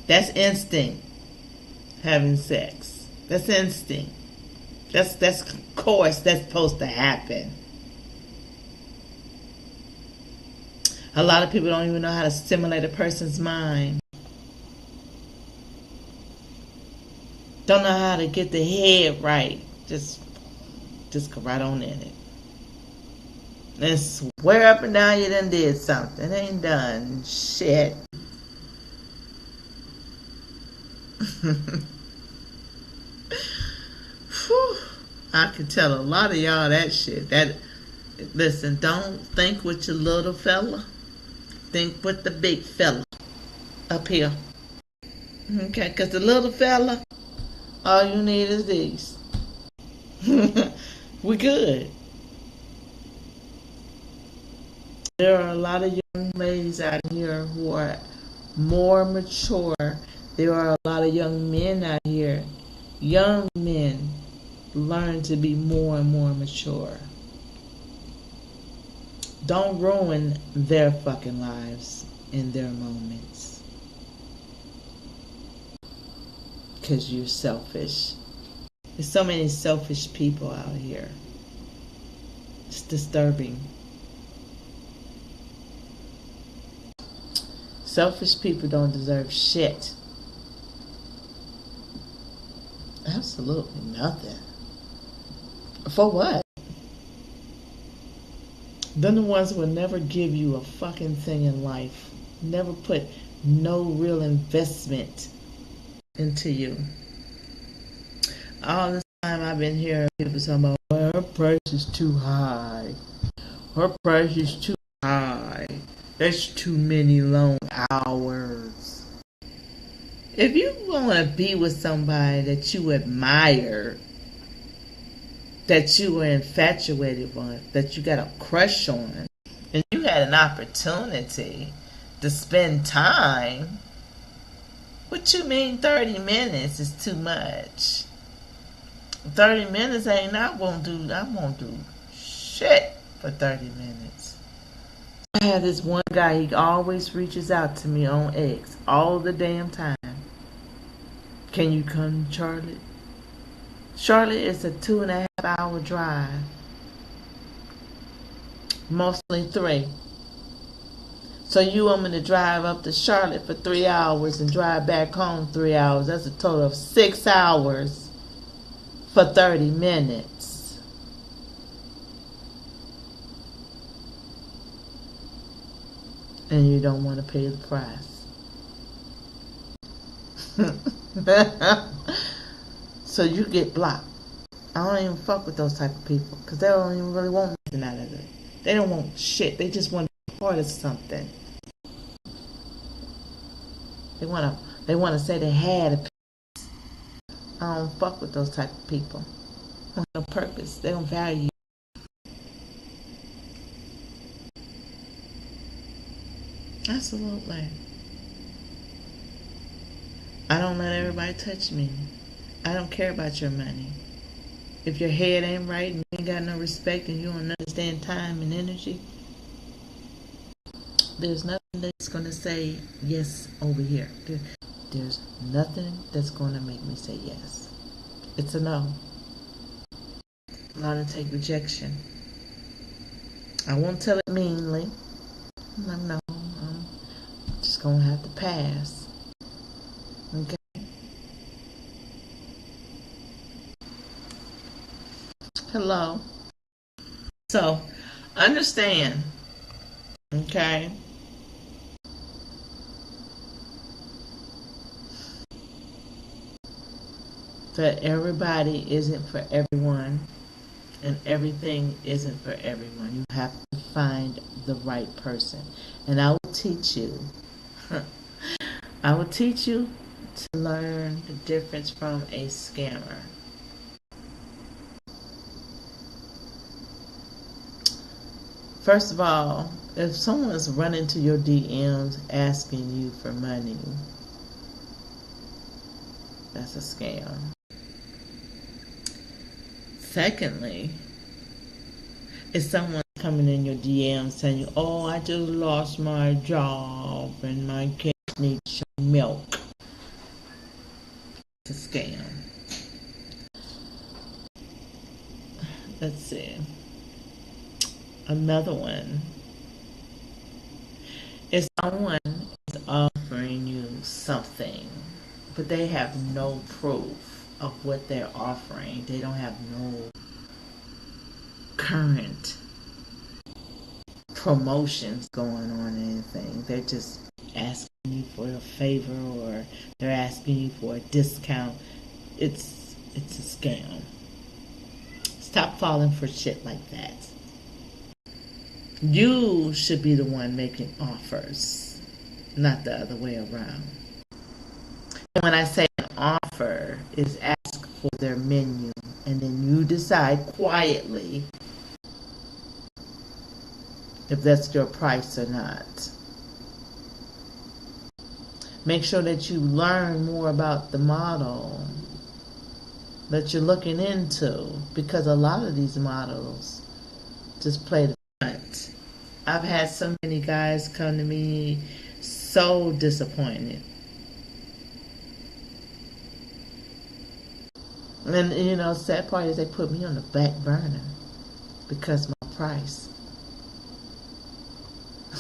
That's instinct. Having sex. That's instinct. That's course. That's supposed to happen. A lot of people don't even know how to stimulate a person's mind. Don't know how to get the head right. Just go right on in it. And swear up and down you done did something. Ain't done shit. I can tell a lot of y'all that shit. Listen, don't think with your little fella. Think with the big fella up here. Okay, because the little fella, all you need is these. We good. There are a lot of young ladies out here who are more mature. There are a lot of young men out here. Young men learn to be more and more mature. Don't ruin their fucking lives in their moments. Because you're selfish. There's so many selfish people out here. It's disturbing. Selfish people don't deserve shit. Absolutely nothing. For what? They're the ones who will never give you a fucking thing in life. Never put no real investment into you. All this time I've been hearing people talking about, well, her price is too high. Her price is too high. That's too many long hours. If you want to be with somebody that you admire, that you were infatuated with, that you got a crush on, and you had an opportunity to spend time, what you mean 30 minutes is too much? 30 minutes ain't, I won't do shit for 30 minutes. I had this one guy, he always reaches out to me on X all the damn time. Can you come to Charlotte? Charlotte is a 2.5 hour drive. Mostly 3. So you want me to drive up to Charlotte for 3 hours and drive back home 3 hours. That's a total of 6 hours for 30 minutes. And you don't want to pay the price. So you get blocked. I don't even fuck with those type of people, because they don't even really want nothing out of it. They don't want shit. They just want to be part of something. They wanna say they had a piece. I don't fuck with those type of people. They have no purpose. They don't value you. Absolutely. I don't let everybody touch me. I don't care about your money. If your head ain't right and you ain't got no respect and you don't understand time and energy, there's nothing that's going to say yes over here. There's nothing that's going to make me say yes. It's a no. Learn to take rejection. I won't tell it meanly. No, I'm just going to have to pass. Okay? Hello. So, understand, okay, that everybody isn't for everyone and everything isn't for everyone. You have to find the right person. And I will teach you. I will teach you to learn the difference from a scammer. First of all, if someone's running to your DMs asking you for money, that's a scam. Secondly, if someone's coming in your DMs saying, oh, I just lost my job and my kids need some milk, it's a scam. Let's see. Another one. If someone is offering you something, but they have no proof of what they're offering, they don't have no current promotions going on or anything, they're just asking you for a favor or they're asking you for a discount, it's a scam. Stop falling for shit like that. You should be the one making offers, not the other way around. And when I say an offer, is ask for their menu, and then you decide quietly if that's your price or not. Make sure that you learn more about the model that you're looking into, because a lot of these models just play the front. I've had so many guys come to me so disappointed. And you know, sad part is they put me on the back burner because of my price.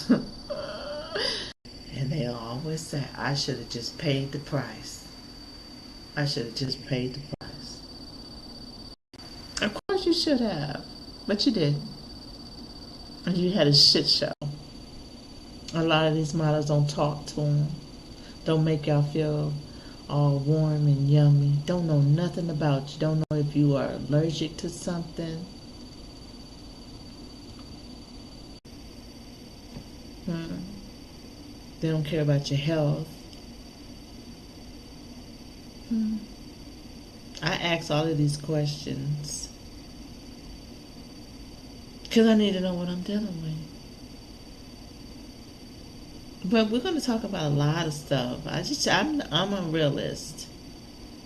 And they always say, I should have just paid the price. I should have just paid the price. Of course you should have, but you didn't. And you had a shit show. A lot of these models don't talk to them. Don't make y'all feel all warm and yummy. Don't know nothing about you. Don't know if you are allergic to something. They don't care about your health. I ask all of these questions because I need to know what I'm dealing with. But we're going to talk about a lot of stuff. I'm a realist.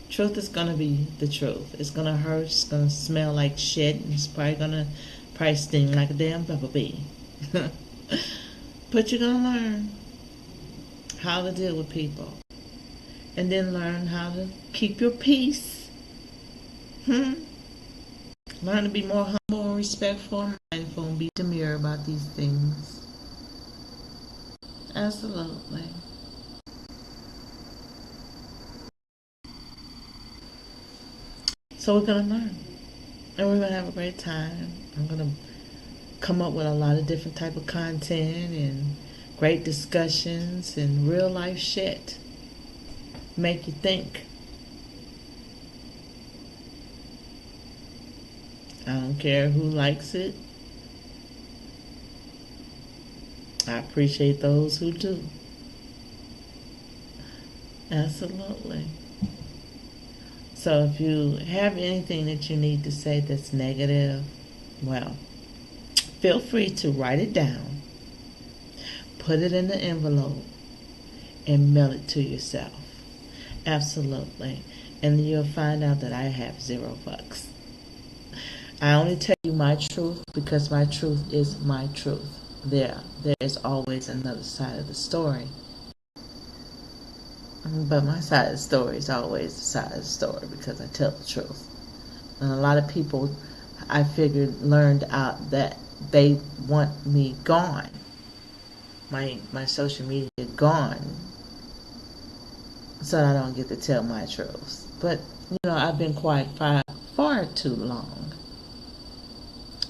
Truth is going to be the truth. It's going to hurt. It's going to smell like shit. It's probably going to sting like a damn bumblebee. But you're going to learn how to deal with people. And then learn how to keep your peace. Learn to be more humble and respectful and mindful and be demure about these things. Absolutely. So we're going to learn. And we're going to have a great time. I'm going to come up with a lot of different type of content and great discussions and real life shit. Make you think. I don't care who likes it. I appreciate those who do. Absolutely. So if you have anything that you need to say that's negative, well, feel free to write it down, put it in the envelope, and mail it to yourself. Absolutely. And you'll find out that I have 0 fucks. I only tell you my truth because my truth is my truth. There is always another side of the story. But my side of the story is always the side of the story because I tell the truth. And a lot of people, I figured, learned out that they want me gone. My social media gone. So I don't get to tell my truths. But, I've been quiet far too long.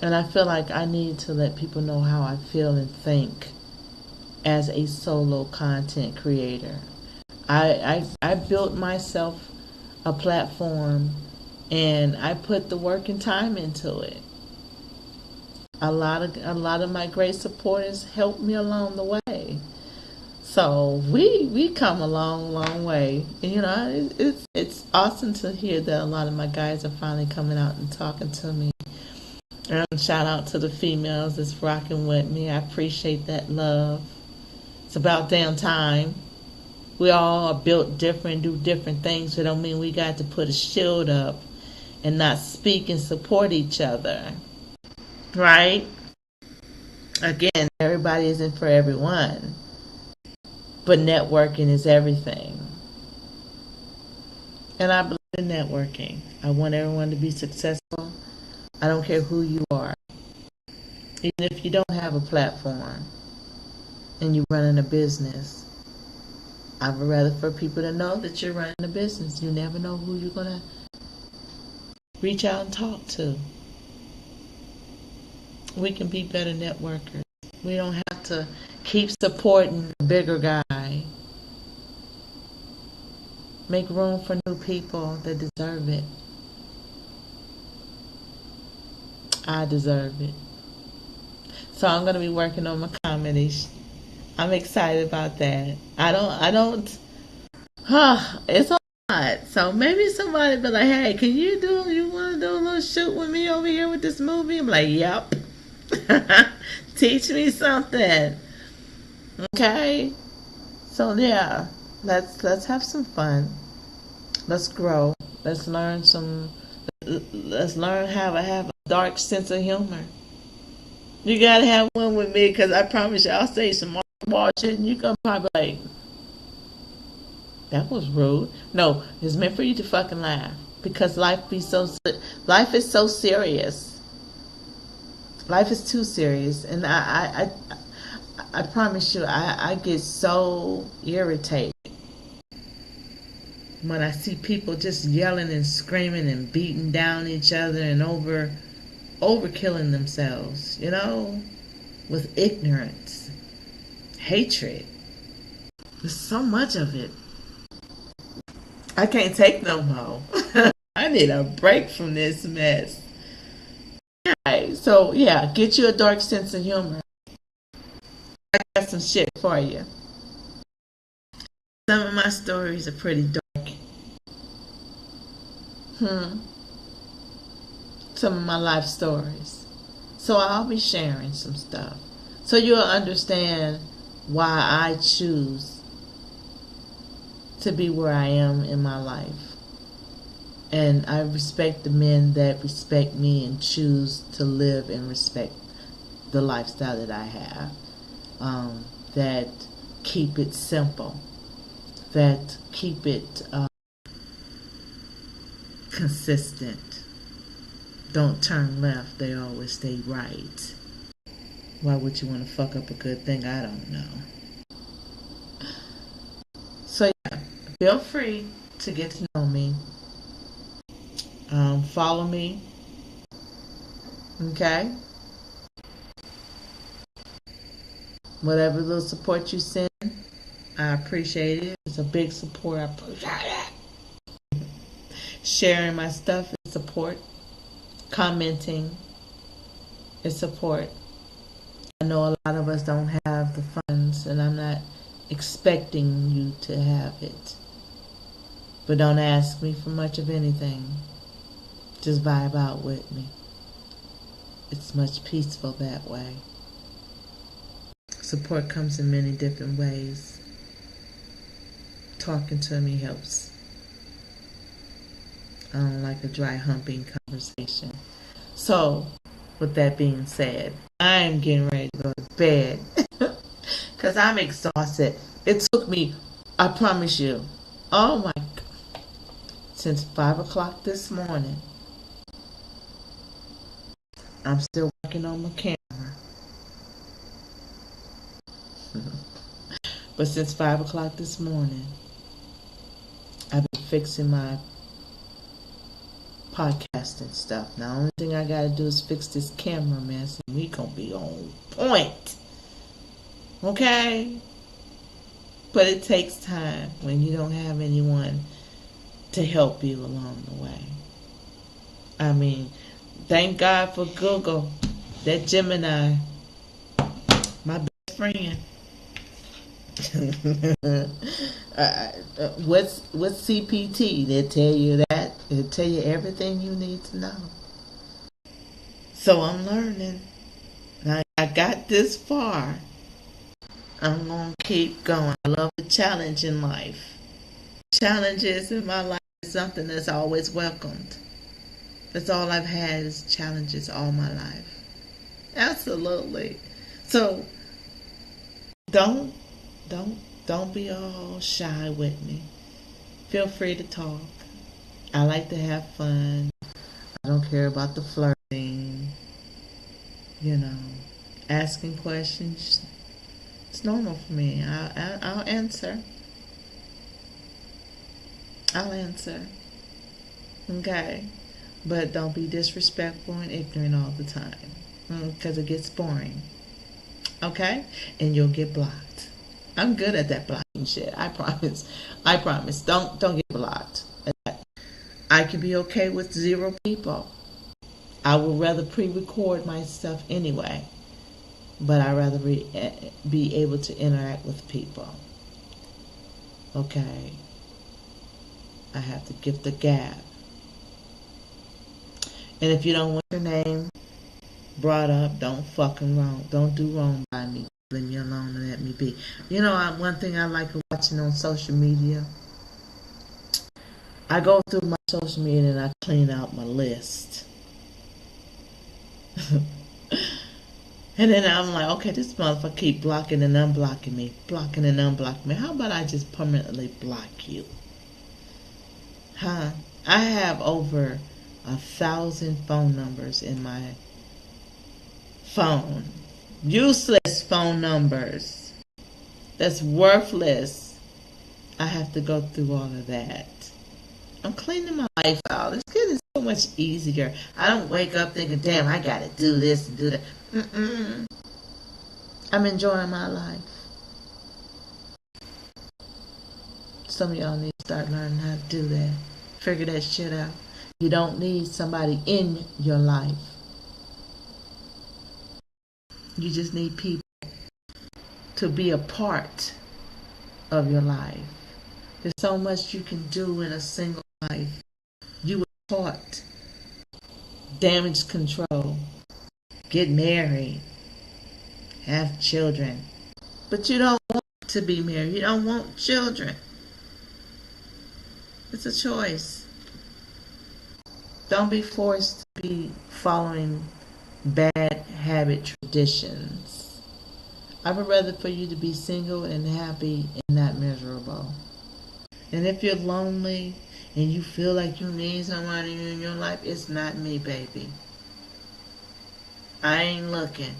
And I feel like I need to let people know how I feel and think as a solo content creator. I built myself a platform and I put the work and time into it. A lot of my great supporters helped me along the way. So we come a long way. And, it's awesome to hear that a lot of my guys are finally coming out and talking to me. And shout out to the females that's rocking with me. I appreciate that love. It's about damn time. We all are built different, do different things. But don't mean we got to put a shield up and not speak and support each other. Right? Again, everybody isn't for everyone. But networking is everything. And I believe in networking. I want everyone to be successful. I don't care who you are. Even if you don't have a platform and you're running a business, I would rather for people to know that you're running a business. You never know who you're going to reach out and talk to. We can be better networkers. We don't have to keep supporting the bigger guy. Make room for new people that deserve it. I deserve it. So I'm going to be working on my comedy. I'm excited about that. It's a lot. So maybe somebody be like, hey, you want to do a little shoot with me over here with this movie? I'm like, yep. Teach me something. Okay? So yeah, let's have some fun. Let's grow. Let's learn how to have a dark sense of humor. You gotta have one with me because I promise you I'll say some more shit and you're gonna probably be like, that was rude. No, it's meant for you to fucking laugh because life is so serious. Life is too serious, and I promise you I get so irritated when I see people just yelling and screaming and beating down each other and overkilling themselves, with ignorance, hatred. There's so much of it. I can't take no more. I need a break from this mess. Alright, so yeah, get you a dark sense of humor. I got some shit for you. Some of my stories are pretty dark. Some of my life stories. So I'll be sharing some stuff. So you'll understand why I choose to be where I am in my life. And I respect the men that respect me and choose to live and respect the lifestyle that I have. That keep it simple. That keep it consistent. Don't turn left, they always stay right. Why would you want to fuck up a good thing? I don't know. So yeah, feel free to get to know me. Follow me. Okay? Whatever little support you send, I appreciate it. It's a big support. I appreciate it. Sharing my stuff is support. Commenting is support. I know a lot of us don't have the funds, and I'm not expecting you to have it. But don't ask me for much of anything. Just vibe out with me. It's much peaceful that way. Support comes in many different ways. Talking to me helps. I don't like a dry humping conversation. So, with that being said, I'm getting ready to go to bed because I'm exhausted. It took me, I promise you, oh my, since 5 o'clock this morning. I'm still working on my camera. But since 5 o'clock this morning, I've been fixing my podcasting stuff. Now, the only thing I gotta do is fix this camera mess, and we gonna be on point. Okay? But it takes time when you don't have anyone to help you along the way. I mean, thank God for Google, that Gemini, my best friend. What's CPT? They tell you that. They tell you everything you need to know. So I'm learning. I got this far. I'm gonna keep going. I love the challenge in life. Challenges in my life is something that's always welcomed. That's all I've had is challenges all my life. Absolutely. So don't don't don't be all shy with me. Feel free to talk. I like to have fun. I don't care about the flirting. You know, asking questions. It's normal for me. I'll answer. I'll answer. Okay. But don't be disrespectful and ignorant all the time. Because it gets boring. Okay? And you'll get blocked. I'm good at that blocking shit. I promise. I promise. Don't get blocked. I can be okay with 0 people. I would rather pre-record my stuff anyway. But I'd rather be able to interact with people. Okay? I have to give the gap. And if you don't want your name brought up, don't fucking wrong. Don't do wrong by me. Leave me alone and let me be. You know, one thing I like watching on social media, I go through my social media and I clean out my list. And then I'm like, okay, this motherfucker keep blocking and unblocking me. Blocking and unblocking me. How about I just permanently block you? Huh? I have over 1,000 phone numbers in my phone. Useless phone numbers. That's worthless. I have to go through all of that. I'm cleaning my life out. It's getting so much easier. I don't wake up thinking, damn, I gotta do this and do that. I'm enjoying my life. Some of y'all need to start learning how to do that. Figure that shit out. You don't need somebody in your life. You just need people to be a part of your life. There's so much you can do in a single life. You were taught damage control, get married, have children. But you don't want to be married. You don't want children. It's a choice. Don't be forced to be following bad habit traditions. I would rather for you to be single and happy and not miserable. And if you're lonely and you feel like you need somebody in your life, it's not me, baby. I ain't looking.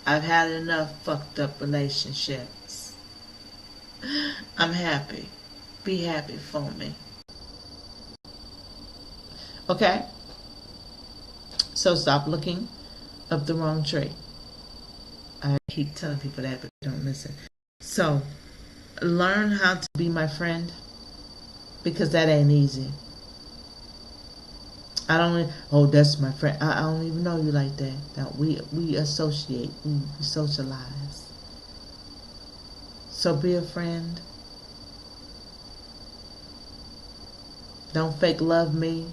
I've had enough fucked up relationships. I'm happy. Be happy for me. Okay? So stop looking up the wrong tree. I keep telling people that, but they don't listen. So learn how to be my friend, because that ain't easy. I don't. Oh, that's my friend. I don't even know you like that. Now, we associate. We socialize. So be a friend. Don't fake love me.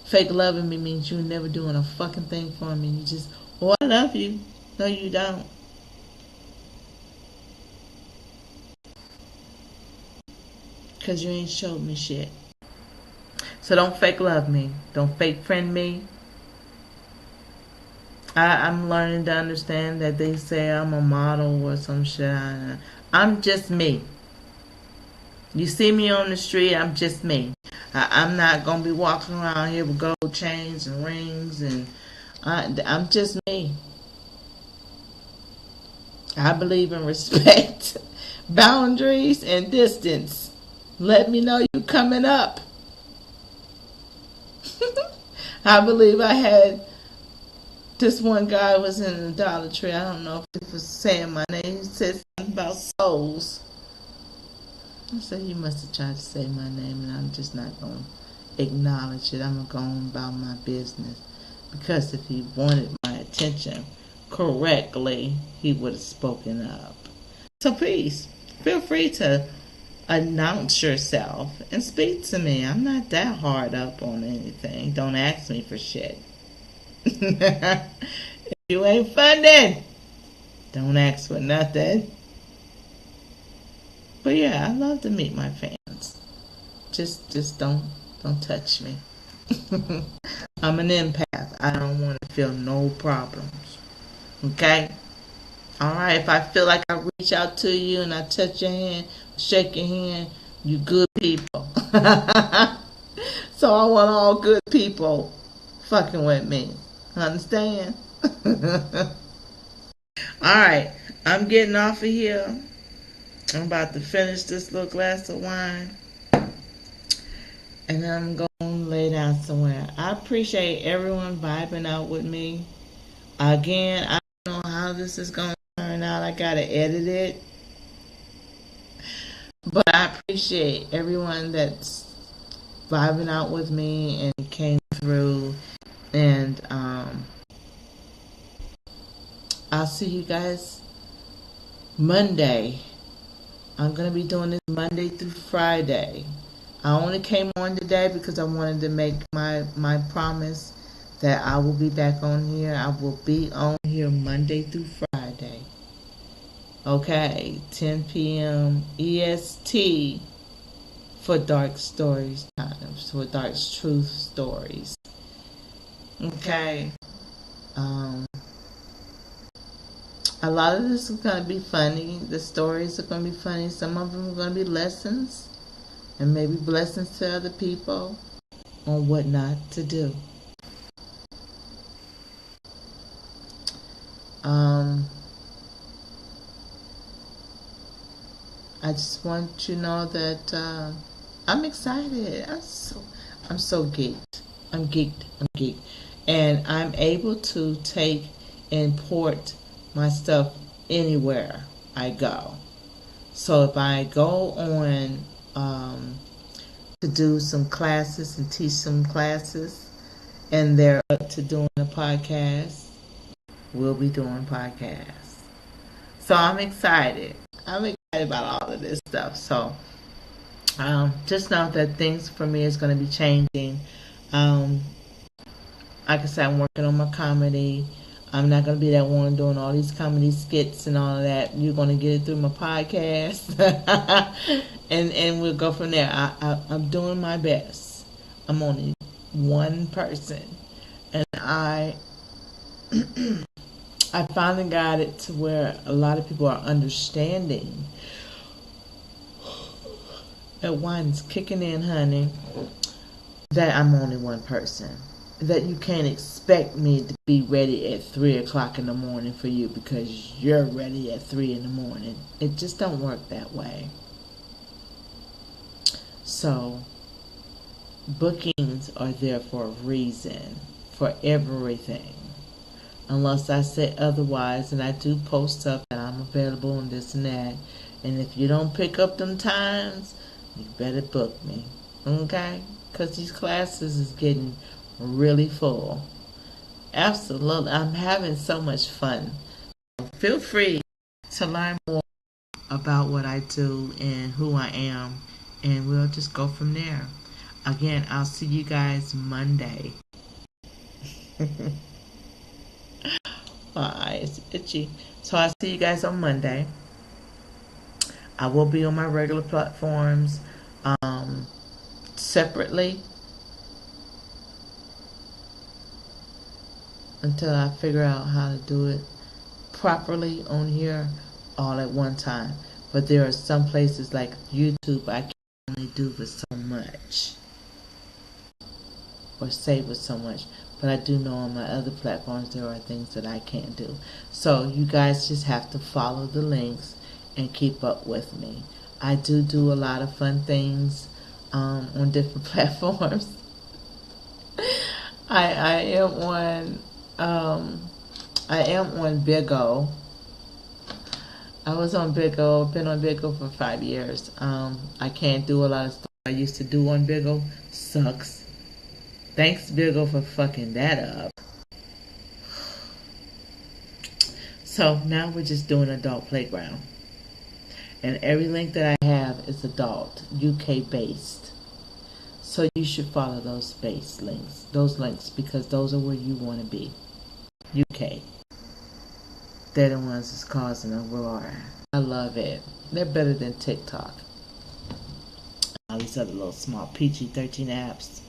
Fake loving me means you never doing a fucking thing for me. You just, oh, I love you. No, you don't. Because you ain't showed me shit. So don't fake love me. Don't fake friend me. I'm learning to understand that they say I'm a model or some shit. I'm just me. You see me on the street, I'm just me. I'm not going to be walking around here with gold chains and rings. And I'm just me. I believe in respect, boundaries, and distance. Let me know you coming up. I believe I had this one guy was in the Dollar Tree. I don't know if he was saying my name. He said something about souls. I said, you must have tried to say my name, and I'm just not going to acknowledge it. I'm going to go on about my business. Because if he wanted my attention correctly, he would have spoken up. So please, feel free to announce yourself and speak to me. I'm not that hard up on anything. Don't ask me for shit. If you ain't funded, don't ask for nothing. But yeah, I love to meet my fans. Just don't touch me. I'm an empath. I don't want to feel no problems. Okay? Alright, if I feel like I reach out to you and I touch your hand, shake your hand, you good people. So I want all good people fucking with me. Understand? Alright, I'm getting off of here. I'm about to finish this little glass of wine. And I'm going to lay down somewhere. I appreciate everyone vibing out with me. Again, I don't know how this is going to turn out. I got to edit it. But I appreciate everyone that's vibing out with me and came through. And I'll see you guys Monday. I'm going to be doing this Monday through Friday. I only came on today because I wanted to make my promise that I will be back on here. I will be on here Monday through Friday. Okay, 10 p.m. EST for Dark Stories times, for Dark Truth Stories. Okay. A lot of this is going to be funny. The stories are going to be funny. Some of them are going to be lessons. And maybe blessings to other people on what not to do. I just want you to know that I'm excited. I'm so geeked. I'm geeked. And I'm able to take and port my stuff anywhere I go. So if I go on to do some classes and teach some classes, and they're up to doing a podcast, we'll be doing podcasts. So I'm excited. I'm excited about all of this stuff. So just know that things for me is going to be changing. Like I said, I'm working on my comedy. I'm not going to be that one doing all these comedy skits and all of that. You're going to get it through my podcast. and we'll go from there. I'm doing my best. I'm only one person. And I finally got it to where a lot of people are understanding. That wine's kicking in, honey. That I'm only one person. That you can't expect me to be ready at 3 o'clock in the morning for you because you're ready at 3 in the morning. It just don't work that way. So, bookings are there for a reason, for everything. Unless I say otherwise, and I do post up that I'm available and this and that. And if you don't pick up them times, you better book me. Okay? Because these classes is getting really full. Absolutely. I'm having so much fun. Feel free to learn more about what I do and who I am, and we'll just go from there. Again, I'll see you guys Monday. My eye is itchy. So I'll see you guys on Monday. I will be on my regular platforms separately until I figure out how to do it properly on here all at one time. But there are some places like YouTube I can only do with so much or say with so much. But I do know on my other platforms there are things that I can't do. So you guys just have to follow the links and keep up with me. I do a lot of fun things on different platforms. I am on Big O. I was on Big O, been on Big O for 5 years. I can't do a lot of stuff I used to do on Big O. Sucks. Thanks Big O for fucking that up. So now we're just doing Adult Playground. And every link that I have is adult, UK based. So you should follow those links, because those are where you want to be. UK. They're the ones that's causing a roar. I love it. They're better than TikTok. All these other little small PG-13 apps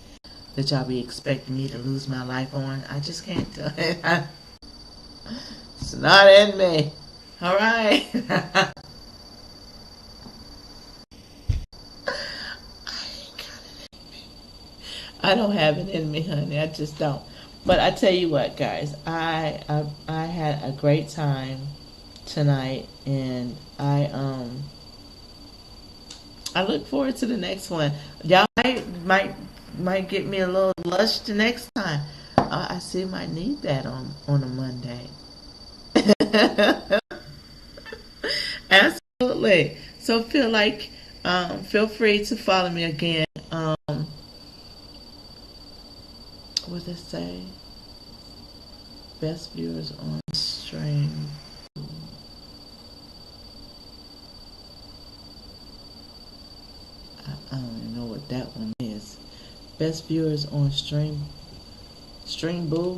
that y'all be expecting me to lose my life on. I just can't do it. It's not in me. All right. I don't have it in me, honey. I just don't. But I tell you what, guys, I had a great time tonight, and I look forward to the next one. Y'all might get me a little lush the next time. I see might need that on a Monday. Absolutely. So feel free to follow me again. What they say? Best viewers on stream. I don't even know what that one is. Best viewers on stream. Stream Boo.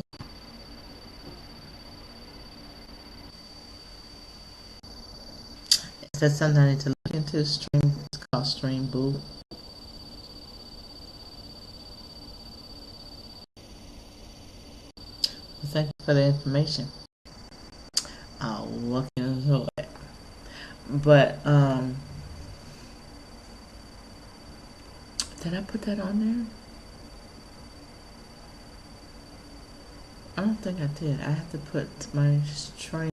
Is that something I need to look into? Stream. It's called Stream Boo. Thank you for the information. I'll look into it. But did I put that on there? I don't think I did. I have to put my stream